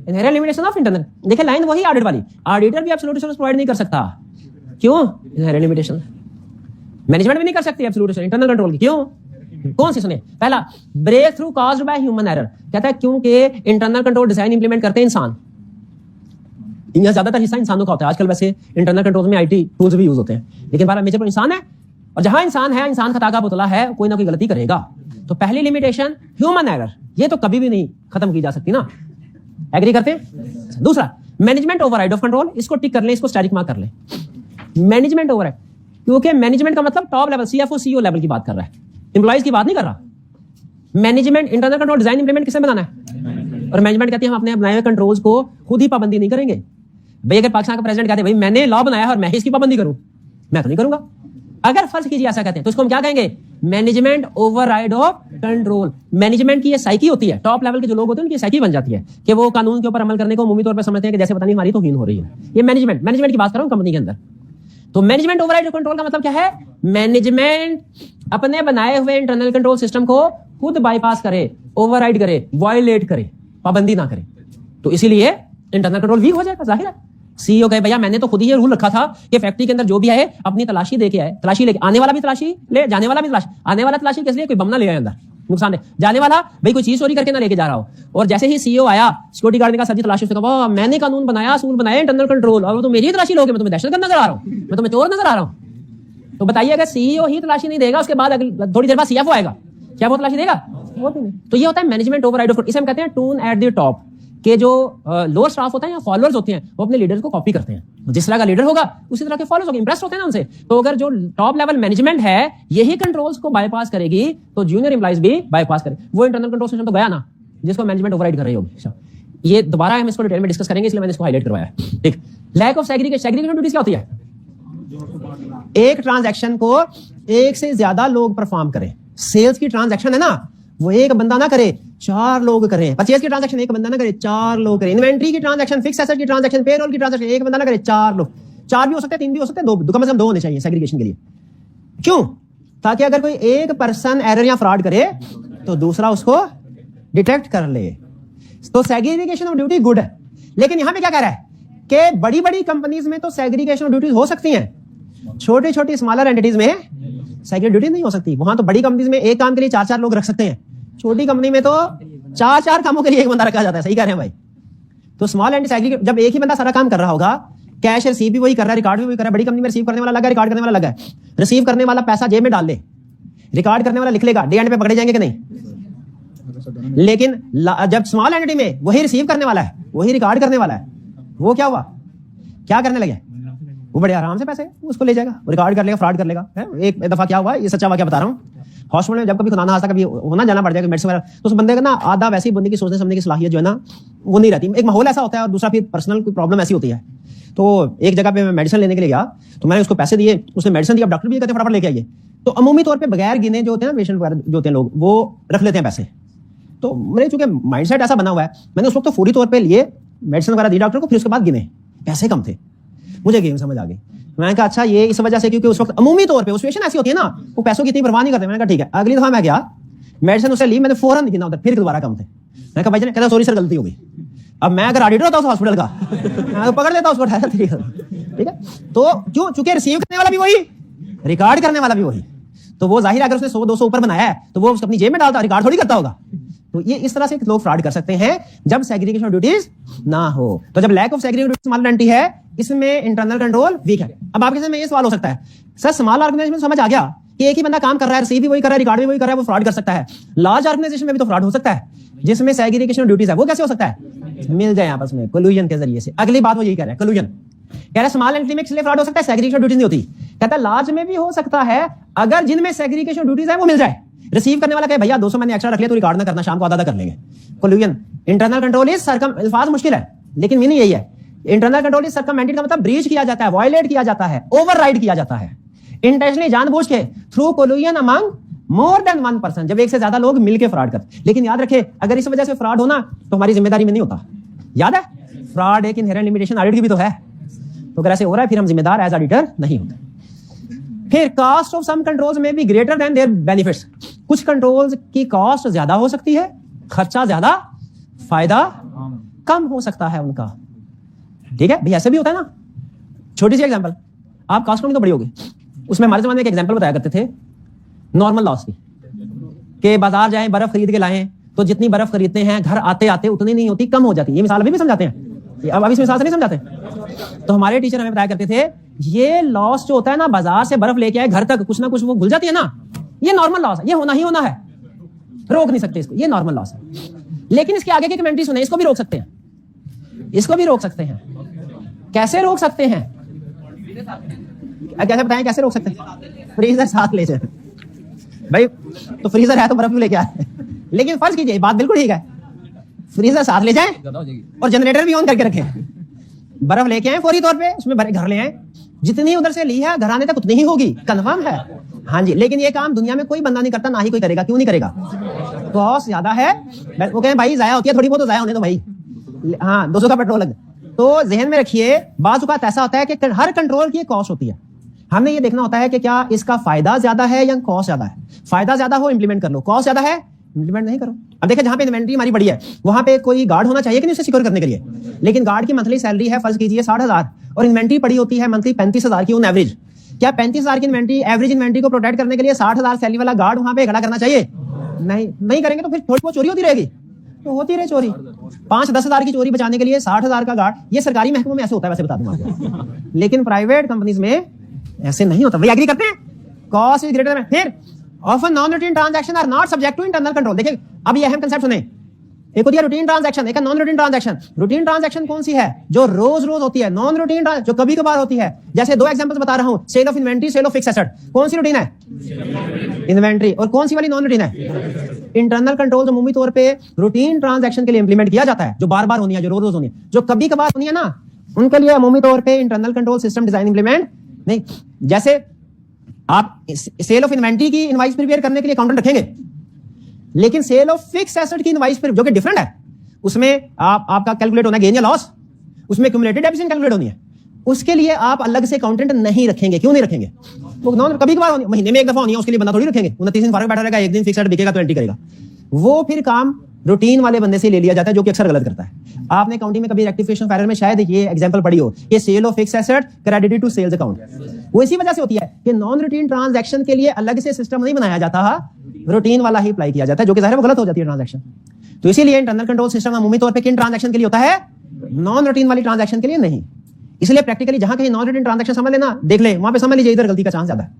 S1: inherent limitation of internal. देखिए लाइन वही ऑडिट वाली, ऑडिटर भी एब्सोल्यूट एश्योरेंस प्रोवाइड नहीं कर सकता, क्यों? Inherent limitation. मैनेजमेंट भी नहीं कर सकती एब्सोल्यूट एश्योरेंस इंटरनल कंट्रोल की, क्यों? कौन सी? सुनिए, पहला break through caused by human error. कहता है क्योंकि इंटरनल कंट्रोल डिजाइन इंप्लीमेंट करते हैं इंसान, यहां ज्यादातर हिस्सा इंसानों का होता है। आजकल वैसे इंटरनल कंट्रोल में आईटी टूल्स भी यूज होते हैं, लेकिन बारह मेजर इंसान है, और जहां इंसान है, इंसान खता का पुतला है, कोई ना कोई गलती करेगा। तो पहली लिमिटेशन ह्यूमन एरर, ये तो कभी भी नहीं खत्म की जा सकती ना, एग्री करते हैं? दूसरा मैनेजमेंट ओवरराइड ऑफ कंट्रोल, इसको टिक कर ले, इसको स्टैटिक मार्क कर ले। मैनेजमेंट ओवरराइड, क्योंकि मैनेजमेंट का मतलब top level CFO CEO level की बात कर रहा है, एम्प्लॉइज की बात नहीं कर रहा। Management internal control design implement किसने बनाना है? और मैनेजमेंट कहती है हम अपने बनाए हुए कंट्रोल्स को खुद ही पाबंदी नहीं करेंगे। भाई अगर पाकिस्तान का प्रेसिडेंट कहते हैं भाई मैंने लॉ बनाया है और मैं ही इसकी पाबंदी करूं, मैं तो नहीं करूंगा। अगर फर्ज कीजिए ऐसा कहते हैं तो इसको हम क्या कहेंगे? Management override of control. Management की ये साइकी होती है, टॉप लेवल के जो लोग होते हैं उनकी साइकी बन जाती है कि वो कानून के ऊपर अमल करने को मुमकिन तौर पर समझते हैं कि जैसे पता नहीं हमारी तौहीन हो रही है। ये मैनेजमेंट की बात कर रहा हूं कंपनी के अंदर। तो मैनेजमेंट ओवरराइड ऑफ कंट्रोल का मतलब क्या है? मैनेजमेंट अपने बनाए हुए इंटरनल कंट्रोल सिस्टम को खुद बाईपास करे, ओवरराइड करे, वायलेट करे, पाबंदी ना करे। तो इसीलिए इंटरनल कंट्रोल वीक हो जाएगा, जाहिर है। सीईओ कहे भैया मैंने तो खुद ही ये रूल रखा था कि फैक्ट्री के अंदर जो भी आए अपनी तलाशी दे के आए, तलाशी लेके आने वाला भी तलाशी ले, जाने वाला भी तलाशी। आने वाला तलाशी किस लिए? कोई बम ना ले आए अंदर, नुकसान है। जाने वाला भाई कोई चीज चोरी करके ना लेके जा रहा हो। और जैसे ही सीईओ आया, सिक्योरिटी गार्ड ने कहा सर जी तलाशी, उसने कहा मैंने कानून बनाया, असूल बनाया इंटरनल कंट्रोल, और वो तो मेरी तलाशी लोगे, मैं तुम्हें दहशतगर्द नजर आ रहा हूँ, मैं तुम्हें चोर नजर आ रहा हूँ। तो बताइए अगर सीईओ ही तलाशी नहीं देगा, उसके बाद थोड़ी देर बाद सीएफओ आएगा, क्या वो तलाशी देगा? वो भी नहीं। तो ये होता है मैनेजमेंट ओवरराइड ऑफ, इसे हम कहते हैं टून एट द टॉप, के जो लोअर स्टाफ होता है या फॉलोअर्स होते हैं वो अपने लीडर्स को कॉपी करते हैं। जिस तरह का लीडर होगा उसी तरह के फॉलोअर्स होंगे, इंप्रेस होते हैं ना उनसे। तो अगर जो टॉप लेवल मैनेजमेंट है यही कंट्रोल्स को बाईपास करेगी तो जूनियर एम्प्लॉइज भी बाईपास करें। वो इंटरनल कंट्रोल सिस्टम तो गया ना जिसको मैनेजमेंट ओवरराइड कर रही होगी। ये दोबारा हम इसको डिटेल में डिस्कस करेंगे, इसलिए मैंने इसको हाईलाइट करवाया। ठीक, लैक ऑफ सेग्रीगेशन ड्यूटीज क्या होती है? एक ट्रांजैक्शन को एक से ज्यादा लोग परफॉर्म करें। सेल्स की ट्रांजैक्शन है ना, वो एक बंदा ना करे, 4 लोग करें। परचेज की ट्रांजैक्शन एक बंदा ना करे, 4 लोग करें। इन्वेंट्री की ट्रांजैक्शन, फिक्स एसेट की ट्रांजैक्शन, पेरोल की ट्रांजैक्शन एक बंदा ना करे, 4 लोग। 4 भी हो सकते हैं, 3 भी हो सकते हैं, 2 कम से कम 2 होने चाहिए सेग्रीगेशन के लिए। क्यों? ताकि अगर कोई एक पर्सन एरर या फ्रॉड करे तो दूसरा उसको डिटेक्ट कर ले। तो सेग्रीगेशन ऑफ ड्यूटी गुड है। लेकिन यहां पे क्या कह रहा है कि बड़ी बड़ी कंपनीज में तो सेग्रीगेशन ऑफ ड्यूटीज हो सकती हैं, छोटी छोटी स्मॉलर एंटिटीज में सेग्रीगेशन ड्यूटी नहीं हो सकती। वहां तो बड़ी कंपनीज में एक काम के लिए 4-4 लोग रख सकते हैं, छोटी कंपनी में तो 4-4 कामों के लिए एक बंदा रखा जाता है। सही कह रहे हैं भाई। तो स्मॉल एंड सेग्रीगेट, जब एक ही बंदा सारा काम कर रहा होगा, कैश रिसीव भी वही कर रहा है, रिकॉर्ड भी वही कर रहा है। बड़ी कंपनी में रिसीव करने वाला लगा है, रिकॉर्ड करने वाला लगा है। रिसीव करने वाला पैसा जेब में डाल ले, रिकॉर्ड करने वाला लिख लेगा, डे एंड पे पकड़े जाएंगे कि नहीं? लेकिन जब स्मॉल एंटिटी में वही रिसीव करने वाला है, वही रिकॉर्ड करने वाला है, वो क्या हुआ? क्या करने लगे? वो बड़े आराम से पैसे उसको ले जाएगा, रिकॉर्ड कर लेगा, फ्रॉड कर लेगा। एक दफा क्या हुआ, ये सच्चा वाकया बता रहा हूँ। हॉस्पिटल में जब कभी खुदा ना कभी होना जाना पड़ जाएगा मेडिसिन वगैरह, तो उस बंदे का ना आधा वैसे ही बंदे की सोचने समझने की सलाहियत जो है ना वो नहीं रहती। एक माहौल ऐसा होता है और दूसरा फिर पर्सनल कोई प्रॉब्लम ऐसी होती है। तो एक जगह पे मैं मेडिसिन लेने के लिए गया, तो मैंने उसको पैसे दिए, उसने मेडिसिन दिया। डॉक्टर भी ये कहते हैं फटाफट लेके आइए। तो अमूमी तौर पे बगैर गिने जो होते हैं ना पेशेंट वगैरह जो होते हैं लोग, वो रख लेते हैं पैसे। तो मेरे चूंकि माइंडसेट ऐसा बना हुआ है, मैंने उस वक्त तो फौरी तौर पे लिए, मेडिसिन वगैरह दी डॉक्टर को, फिर उसके बाद गिने, पैसे कम थे, मुझे गेम समझ आ गई। मैंने कहा अच्छा ये इस वजह से, क्योंकि उस वक्त अमूमी तौर पे सिचुएशन ऐसी होती है ना, वो पैसों की इतनी परवाह नहीं करते। मैंने कहा ठीक है। अगली दफा मैं गया, मेडिसिन उसे ली, मैंने फौरन गिना उधर, फिर दोबारा कम थे। मैंने कहा भाई कहता सॉरी सर गलती हो गई। अब मैं अगर ऑडिटर होता उस हॉस्पिटल का, मैं तो पकड़ लेता उसको, ठीक है। तो क्यों, चूंकि रिसीव करने वाला भी वही, रिकॉर्ड करने वाला भी वही, तो वो जाहिर है अगर उसने 100-200 ऊपर बनाया है तो वो अपनी जेब में डालता, रिकॉर्ड थोड़ी करता होगा। तो ये इस तरह से लोग फ्रॉड कर सकते हैं जब सेग्रीगेशन ऑफ ड्यूटीज ना हो। तो जब lack of segregation small entity है, इसमें इंटरनल कंट्रोल वीक है। अब आपके सामने ये सवाल हो सकता है, सर स्मॉल ऑर्गेनाइजेशन में समझ आ गया कि एक ही बंदा काम कर रहा है, रिसीव भी वही कर रहा है, रिकॉर्ड भी वही कर रहा है, वो फ्रॉड कर सकता है। लार्ज ऑर्गेनाइजेशन में भी तो फ्रॉड हो सकता है, जिसमें सेग्रीगेशन ऑफ ड्यूटीज है, वो कैसे हो सकता है? मिल जाए आपस में कोलूजन के जरिए से। अगली बात वो यही कह रहा है, कोलूजन कह रहा है स्मॉल एंटिटी में इसलिए फ्रॉड हो सकता है, सेग्रीगेशन ऑफ ड्यूटीज नहीं होती। कहता है लार्ज में भी हो सकता है, अगर जिनमें सेग्रीगेशन ऑफ ड्यूटीज है वो मिल जाए। रिसीव करने वाला कहे भैया 200 मैंने एक्स्ट्रा रख लिया, तो रिकॉर्ड ना करना, शाम को आधा कर लेंगे। कोलूजन। इंटरनल कंट्रोल इज अल्फाज मुश्किल है, लेकिन मीनिंग यही है। इंटरनल कंट्रोल इज सर्कमवेंटेड का मतलब ब्रीच किया जाता है, वायलेट किया जाता है, ओवरराइड किया जाता है इंटेंशनली, जानबूझ के, through collusion among more than one person, जब एक से ज्यादा लोग मिलकर फ्रॉड करते। लेकिन याद रखे, अगर इस वजह से फ्रॉड होना तो हमारी जिम्मेदारी में नहीं होता। याद है, फ्रॉड एक इनहेरेंट लिमिटेशन ऑडिट की भी तो है। तो अगर ऐसे हो रहा है फिर हम जिम्मेदार एज ऑडिटर नहीं होते। फिर कॉस्ट ऑफ सम कंट्रोल्स में भी ग्रेटर देन देयर बेनिफिट्स। कुछ कंट्रोल्स की कॉस्ट ज्यादा हो सकती है, खर्चा ज्यादा, फायदा कम हो सकता है उनका। ठीक है भाई, ऐसे भी होता है ना। छोटी सी एग्जांपल, आप कॉस्ट तो बड़ी होगी, उसमें हमारे जमाने में एक एग्जांपल बताया करते थे नॉर्मल लॉस की, कि बाजार जाएं बर्फ खरीद के लाएं, तो जितनी बर्फ खरीदते हैं घर आते आते उतनी नहीं होती, कम हो जाती है। ये मिसाल अभी भी समझाते हैं, अब इस मिसाल से नहीं समझाते। तो हमारे टीचर हमें बताया करते थे, ये लॉस जो होता है ना, बाजार से बर्फ लेके आए घर तक कुछ ना कुछ वो घुल जाती है ना, ये नॉर्मल लॉस है, ये होना ही होना है, रोक नहीं सकते इसको, ये नॉर्मल लॉस है। लेकिन इसके आगे की कमेंट्री सुने, इसको भी रोक सकते हैं, इसको भी रोक सकते हैं। कैसे रोक सकते हैं? कैसे बताएं कैसे रोक सकते हैं? फ्रीजर साथ ले जाए भाई, तो फ्रीजर है तो बर्फ भी लेके आए। लेकिन फर्ज कीजिए, बात बिल्कुल ठीक है, फ्रीजर साथ ले जाएं और जनरेटर भी ऑन करके रखें, बर्फ लेके आए फौरी तौर पे, उसमें घर ले आए, जितनी उधर से ली है घर आने तक उतनी ही होगी, कंफर्म है। हाँ जी, लेकिन ये काम दुनिया में कोई बंदा नहीं करता, ना ही कोई करेगा। क्यों नहीं करेगा? कॉस्ट ज्यादा है। वो कहें भाई जाया होती है, थोड़ी बहुत तो जाया होने दो भाई, हाँ 200 का पेट्रोल लग। तो जहन में रखिए, बाज़ औक़ात ऐसा होता है कि हर कंट्रोल की कॉस्ट होती है। हमने ये देखना होता है कि क्या इसका फायदा ज्यादा है या कॉस्ट ज्यादा है। फायदा ज्यादा हो इम्प्लीमेंट कर लो, कॉस्ट ज्यादा है इम्प्लीमेंट नहीं करो। अब देखिए, जहां पे इन्वेंट्री हमारी बड़ी है वहां पे कोई गार्ड होना चाहिए कि नहीं उसे सिक्योर करने के लिए। लेकिन गार्ड की मंथली सैलरी है फर्ज कीजिए 60,000 और इन्वेंट्री पड़ी होती है मंथली 35,000 की ऑन एवरेज। क्या 35,000 की इन्वेंट्री, एवरेज इन्वेंट्री को प्रोटेक्ट करने के लिए 60,000 सैलरी वाला गार्ड वहां पे खड़ा करना चाहिए? नहीं करेंगे तो फिर थोड़ी बहुत चोरी होती रहेगी, तो होती रहे चोरी। 5-10 हजार की चोरी बचाने के लिए 60,000 का गार्ड, ये सरकारी महकमों में ऐसे होता है, वैसे बता दूं आपको। लेकिन प्राइवेट कंपनीज में ऐसे नहीं होता। भाई एग्री करते हैं? Cost is greater than. फिर often non routine transaction are not subject to internal control. देखिए अब ये अहम कंसेप्ट सुने, एक होती है रूटीन ट्रांजैक्शन, एक non routine transaction. Routine transaction कौन सी है? जो रोज रोज होती है। नॉन रूटीन जो कभी कभार होती है। जैसे 2 एग्जांपल्स बता रहा हूं, sale of inventory, sale of fixed asset. कौन सी रूटीन है? इन्वेंट्री। और कौन सी वाली नॉन रूटीन है? इंटरनल कंट्रोल जो अमूमी तौर पे रूटीन ट्रांजैक्शन के लिए इंप्लीमेंट किया जाता है, जो बार बार होनी है, जो रोज रोज होनी है। जो कभी कभार होनी है ना, उनके लिए अमूमी तौर पे internal control system design implement नहीं। जैसे आप सेल ऑफ इन्वेंट्री की इनवाइस प्रिपेयर करने के लिए अकाउंटेंट रखेंगे, लेकिन सेल ऑफ फिक्स्ड एसेट की इनवाइस जो कि डिफरेंट है, उसमें आपका कैलकुलेट होना गेन या लॉस, उसमें क्यूमुलेटेड डेप्रिसिएशन कैलकुलेट होनी है, उसके लिए आप अलग से अकाउंटेंट नहीं रखेंगे। क्यों नहीं रखेंगे? वो नॉन कभी कभार होनी, महीने में एक दफा होनी है, उसके लिए बंदा थोड़ी रखेंगे। 29 दिन फर्क बैठा रहेगा, एक दिन फिक्स्ड बिकेगा तो एंट्री करेगा। वो फिर काम रूटीन वाले बंदे से ले लिया जाता है, जो कि अक्सर गलत करता है। आपने अकाउंटिंग में कभी रेक्टिफिकेशन ऑफ एरर में शायद ये एग्जांपल पढ़ी हो कि sale of fixed asset credited to sales account. वो इसी वजह से होती है कि नॉन रूटीन ट्रांजैक्शन के लिए अलग से सिस्टम नहीं बनाया जाता, रूटीन वाला ही अप्लाई किया जाता है, जो कि ज़ाहिर है वो गलत हो जाती है ट्रांजैक्शन। तो इसीलिए इंटरनल कंट्रोल सिस्टम अमूमी तौर पे किन ट्रांजैक्शन के लिए होता है? नॉन रूटीन वाली ट्रांजैक्शन के लिए नहीं। इसलिए प्रैक्टिकली जहां कहीं नॉन रूटीन ट्रांजैक्शन समझ लेना, देख ले, वहां पे समझ लीजिए इधर गलती का चांस ज्यादा है।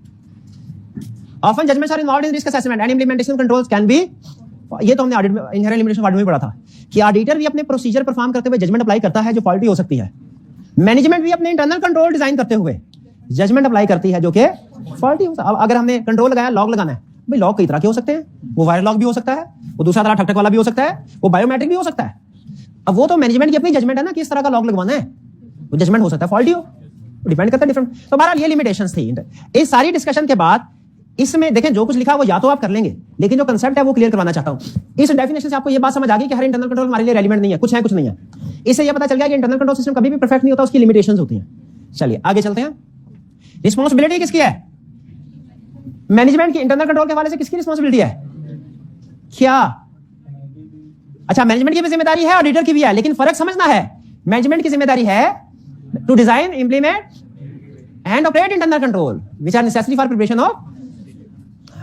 S1: Often judgments are involved in risk assessment and implementation controls can be. ये तो हमने ऑडिट में इनहेरेंट लिमिटेशन ऑडिट में पढ़ा था कि ऑडिटर भी अपने प्रोसीजर परफॉर्म करते हुए जजमेंट अप्लाई करता है जो फॉल्टी हो सकती है। मैनेजमेंट भी अपने इंटरनल कंट्रोल डिजाइन करते हुए जजमेंट अप्लाई करती है जो कि फॉल्टी हो सकता है। अब अगर हमने कंट्रोल लगाया, लॉक लगाना है, भाई लॉक कई तरह के हो सकते हैं। वो वायर लॉक भी हो सकता है, वो दूसरा तरह ठक ठक वाला भी हो सकता है, वो बायोमेट्रिक भी हो सकता है। अब वो तो मैनेजमेंट की अपनी जजमेंट है ना, किस तरह का लॉक लगवाना है। वो जजमेंट हो सकता है फॉल्टी हो, डिपेंड करता है डिफरेंट। तो बहरहाल ये लिमिटेशंस थी। इस सारी डिस्कशन के बाद इसमें देखें जो कुछ लिखा है वो या तो आप कर लेंगे, लेकिन जो कंसेप्ट है वो क्लियर करवाना चाहता हूं। इस डेफिनेशन से आपको ये बात समझ आ गई कि हर इंटरनल कंट्रोल हमारे लिए रेलिवेंट नहीं है, कुछ है कुछ नहीं है। इससे ये पता चल गया कि इंटरनल कंट्रोल सिस्टम कभी भी परफेक्ट नहीं होता, उसकी लिमिटेशंस होती हैं। चलिए आगे चलते हैं। रिस्पॉन्सिबिलिटी किसकी है? मैनेजमेंट की। इंटरनल कंट्रोल के हवाले से किसकी रिस्पॉन्सिबिलिटी है? क्या? अच्छा, मैनेजमेंट की भी जिम्मेदारी है, ऑडिटर की भी है, लेकिन फर्क समझना है। मैनेजमेंट की जिम्मेदारी है to design, implement and operate internal control which are necessary for preparation of.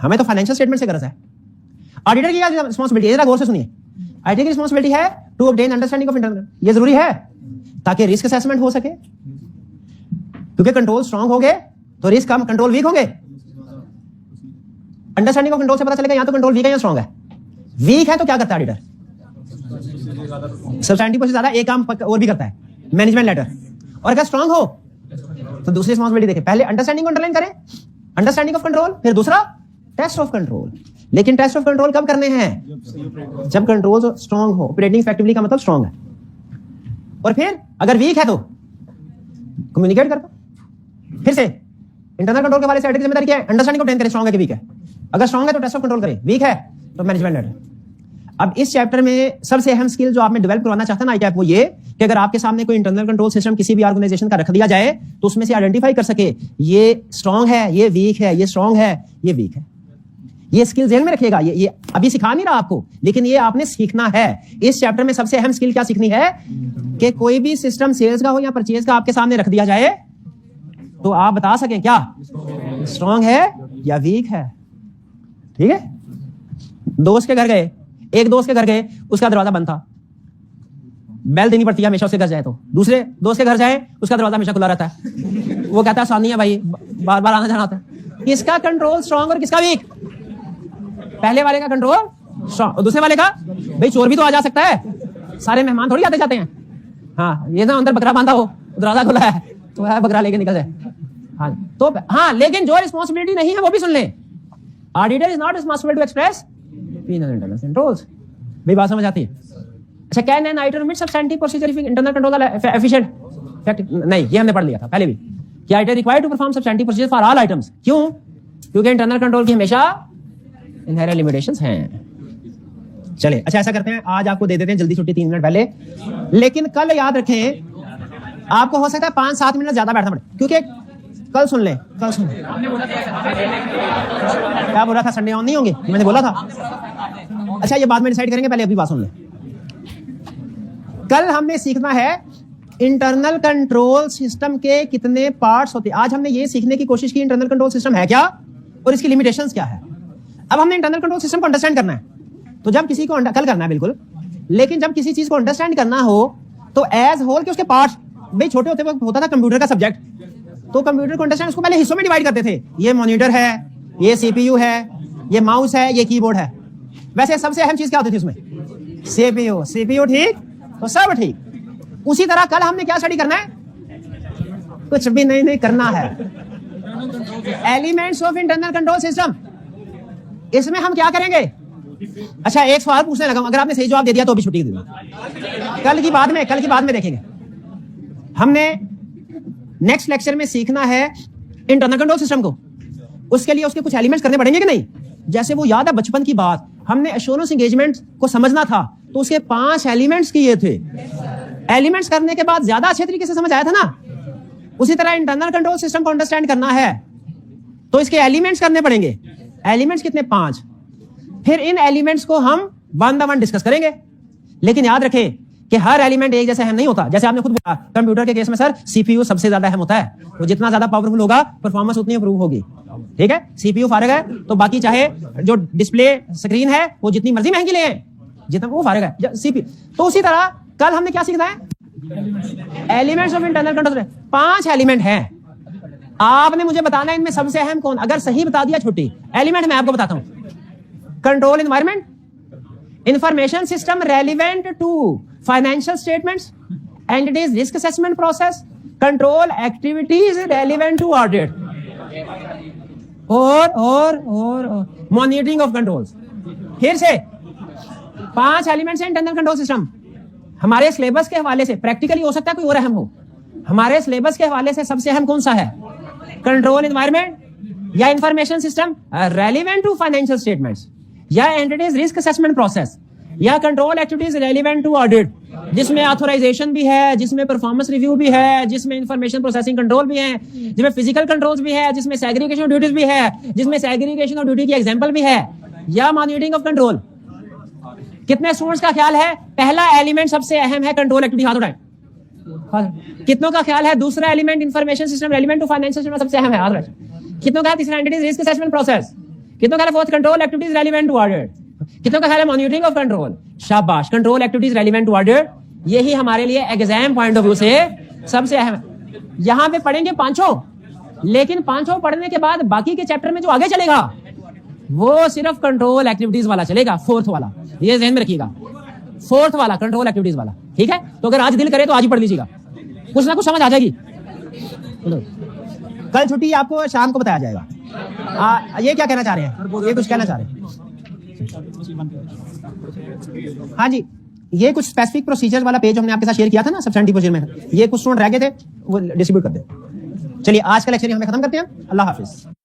S1: हमें तो फाइनेंशियल स्टेटमेंट से गरज है। ऑडिटर की क्या रिस्पॉन्सिबिलिटी है? जरा गौर से सुनिए। ऑडिटर की रिस्पॉन्सिबिलिटी है to obtain understanding of internal. ये जरूरी है ताकि रिस्क असेसमेंट हो सके, क्योंकि कंट्रोल स्ट्रांग हो गए तो रिस्क कम, कंट्रोल वीक होंगे। अंडरस्टैंडिंग ऑफ कंट्रोल से पता चलेगा या तो कंट्रोल वीक है या स्ट्रांग है। वीक है तो क्या करता है ऑडिटर? सब्सटेंटिव से ज्यादा एक काम और भी करता है, मैनेजमेंट लेटर। और अगर स्ट्रांग हो तो दूसरी रिस्पॉन्सिबिलिटी देखें। पहले अंडरस्टैंडिंग को अंडरलाइन करें, अंडरस्टैंडिंग ऑफ कंट्रोल, फिर दूसरा टेस्ट ऑफ कंट्रोल। लेकिन टेस्ट ऑफ कंट्रोल कब करने हैं? जब कंट्रोल स्ट्रांग हो। ऑपरेटिंग इफेक्टिवली का मतलब स्ट्रांग है। और फिर अगर वीक है तो कम्युनिकेट करता। फिर से इंटरनल कंट्रोल के वाले से ऑडिटर की जिम्मेदारी क्या है? अंडरस्टैंडिंग ऑब्टेन करें, स्ट्रांग है कि वीक है। अगर स्ट्रांग है तो टेस्ट ऑफ कंट्रोल करें, वीक है तो मैनेजमेंट लेटर। अब इस चैप्टर में सबसे अहम स्किल जो आप में डेवलप करवाना चाहता है ना आईकैप, वो ये कि अगर आपके सामने कोई इंटरनल कंट्रोल सिस्टम किसी भी ऑर्गेनाइजेशन का रख दिया जाए तो उसमें से आइडेंटिफाई कर सके ये स्ट्रांग है, ये वीक है, ये स्ट्रांग है, ये वीक है। ये स्किल ध्यान में रखिएगा। ये अभी सिखा नहीं रहा आपको, लेकिन ये आपने सीखना है। इस चैप्टर में सबसे अहम स्किल क्या सीखनी है कि कोई भी सिस्टम सेल्स का हो या परचेज का आपके सामने रख दिया जाए तो आप बता सकें क्या स्ट्रांग है या वीक है। ठीक है? दोस्त के घर गए, एक दोस्त के घर गए, उसका दरवाजा बंद था, बेल देनी पड़ती है हमेशा उसके घर जाए तो। दूसरे दोस्त के घर जाए, उसका दरवाजा हमेशा खुला रहता है, वो कहता है आसानी है भाई, बार बार आना जाना होता है। किसका कंट्रोल स्ट्रांग और किसका वीक? पहले वाले का कंट्रोल स्ट्रांग और दूसरे वाले का, भाई चोर भी तो आ जा सकता है, सारे मेहमान थोड़ी आते जाते हैं। हाँ, ये ना अंदर बकरा बांधा हो, दरवाजा खुला है तो है बकरा लेके निकल जाए। हाँ तो हाँ, लेकिन जो रिस्पॉन्सिबिलिटी नहीं है वो भी सुन ले। Auditor is not responsible to express internal controls. भाई बात समझ आती है? अच्छा, can an auditor omit substantive procedure if internal control efficient? नहीं, ये हमने पढ़ लिया था पहले भी कि auditor required to perform substantive procedure for all items. क्यों? क्योंकि इंटरनल कंट्रोल की हमेशा इनहेरेंट लिमिटेशंस हैं। चलिए अच्छा ऐसा करते हैं, आज आपको दे देते हैं जल्दी छुट्टी 3 मिनट पहले, लेकिन कल याद रखें आपको हो सकता है 5-7 मिनट ज्यादा बैठना पड़े, क्योंकि कल सुन लें, कल सुन लें। क्या बोला था? संडे ऑन नहीं होंगे, मैंने बोला था। अच्छा ये बाद में डिसाइड करेंगे, पहले अभी बात सुन लें। कल हमने सीखना है इंटरनल कंट्रोल सिस्टम के कितने पार्ट्स होते हैं। आज हमने ये सीखने की कोशिश की इंटरनल कंट्रोल सिस्टम है क्या और इसकी लिमिटेशंस क्या है। अब हमने इंटरनल कंट्रोल सिस्टम को अंडरस्टैंड करना है, तो जब किसी को कल करना है बिल्कुल, लेकिन जब किसी चीज को अंडरस्टैंड करना हो तो एज होल के उसके पार्ट्स, भाई छोटे होते वक्त होता था कंप्यूटर का सब्जेक्ट, तो कंप्यूटर को अंडरस्टैंड उसको पहले हिस्सों में डिवाइड करते थे। ये मॉनिटर है, ये सीपीयू है, ये माउस है, ये कीबोर्ड है। वैसे सबसे अहम चीज क्या होती थी उसमें? सीपीयू। सीपीयू ठीक तो सब ठीक। उसी तरह कल हमने क्या स्टडी करना है? कुछ भी नहीं करना है, elements of internal control system. इसमें हम क्या करेंगे? अच्छा एक सवाल पूछने लगा, अगर आपने सही जवाब दे दिया तो अभी छुट्टी दे दूंगा। कल की बाद में देखेंगे। हमने नेक्स्ट लेक्चर में सीखना है इंटरनल कंट्रोल सिस्टम को, उसके लिए उसके कुछ एलिमेंट्स करने पड़ेंगे कि नहीं। जैसे वो याद है बचपन की बात, हमने एश्योरेंस एंगेजमेंट को समझना था तो उसके 5 एलिमेंट्स किए थे। एलिमेंट्स करने के बाद ज्यादा अच्छे तरीके से समझ आया था ना। उसी तरह इंटरनल कंट्रोल सिस्टम को अंडरस्टैंड करना है तो इसके एलिमेंट्स करने पड़ेंगे। एलिमेंट्स कितने? 5। फिर इन एलिमेंट्स को हम 1 बाय 1 डिस्कस करेंगे, लेकिन याद रखें कि हर एलिमेंट एक जैसा अहम नहीं होता। जैसे आपने खुद बोला कंप्यूटर के केस में सर सीपीयू सबसे ज्यादा अहम होता है, वो जितना ज्यादा पावरफुल होगा परफॉर्मेंस उतनी इंप्रूव होगी। ठीक है, सीपीयू फारग है तो बाकी चाहे जो डिस्प्ले स्क्रीन है वो जितनी मर्जी महंगी ले जितना वो फारग है सीपीयू। तो उसी तरह कल हमने क्या सीखना है? Elements of internal control. 5 element हैं, आपने मुझे बताना है इनमें सबसे अहम कौन। अगर सही बता दिया छुट्टी। एलिमेंट मैं आपको बताता हूं, control environment, information system relevant to financial statements, entity's risk assessment process, control activities relevant to audit, और मॉनिटरिंग ऑफ कंट्रोल्स। फिर से 5 एलिमेंट्स हैं इंटरनल कंट्रोल सिस्टम। हमारे सिलेबस के हवाले से प्रैक्टिकली हो सकता है कोई और अहम हो, हमारे सिलेबस के हवाले से सबसे अहम कौन सा है? कंट्रोल एनवायरनमेंट, या information system relevant to financial statements, या एंटिटीज रिस्क असेसमेंट प्रोसेस, या control activities relevant to audit, जिसमें ऑथराइजेशन भी है, जिसमें परफॉर्मेंस रिव्यू भी है, जिसमें इंफॉर्मेशन प्रोसेसिंग कंट्रोल भी है, जिसमें फिजिकल कंट्रोल्स भी है, जिसमें सेग्रीगेशन ऑफ ड्यूटीज भी है, जिसमें सेग्रीगेशन ऑफ ड्यूटी की एग्जांपल भी है, या मॉनिटरिंग ऑफ कंट्रोल। कितने स्टूडेंट्स का ख्याल है पहला एलिमेंट सबसे अहम है कंट्रोल एक्टिविटी? हाथ उठाएं। कितनों का ख्याल है दूसरा element information system relevant to financial system सबसे अहम है? हाथ उठाएं। कितनों का तीसरा एंटिटीज रिस्क असेसमेंट प्रोसेस? कितनों का fourth control activities relevant to audit? कितनों का ख्याल है मॉनिटरिंग ऑफ कंट्रोल? शाबाश, control activities relevant to audit, यही हमारे लिए एग्जाम पॉइंट ऑफ व्यू से सबसे अहम है। यहां पे पढ़ेंगे पांचों, लेकिन पांचों पढ़ने के बाद बाकी के चैप्टर में जो आगे चलेगा वो सिर्फ कंट्रोल एक्टिविटीज वाला चलेगा, फोर्थ वाला, ये ध्यान में रखिएगा, फोर्थ वाला कंट्रोल एक्टिविटीज वाला, ठीक है? तो अगर आज दिल करे तो आज ही पढ़ लीजिएगा, कुछ ना कुछ समझ आ जाएगी। कल छुट्टी आपको शाम को बताया जाएगा। ये क्या कहना चाह रहे हैं? ये कुछ कहना चाह रहे हैं? हाँ जी, ये कुछ स्पेसिफिक प्रोसीजर वाला पेज हमने आपके साथ शेयर किया था ना सब्सटेंटिव प्रोसीजर में, ये कुछ स्टूडेंट रह गए थे, वो डिस्ट्रीब्यूट कर दे। चलिए आज का लेक्चर हमें खत्म करते हैं। अल्लाह हाफिज।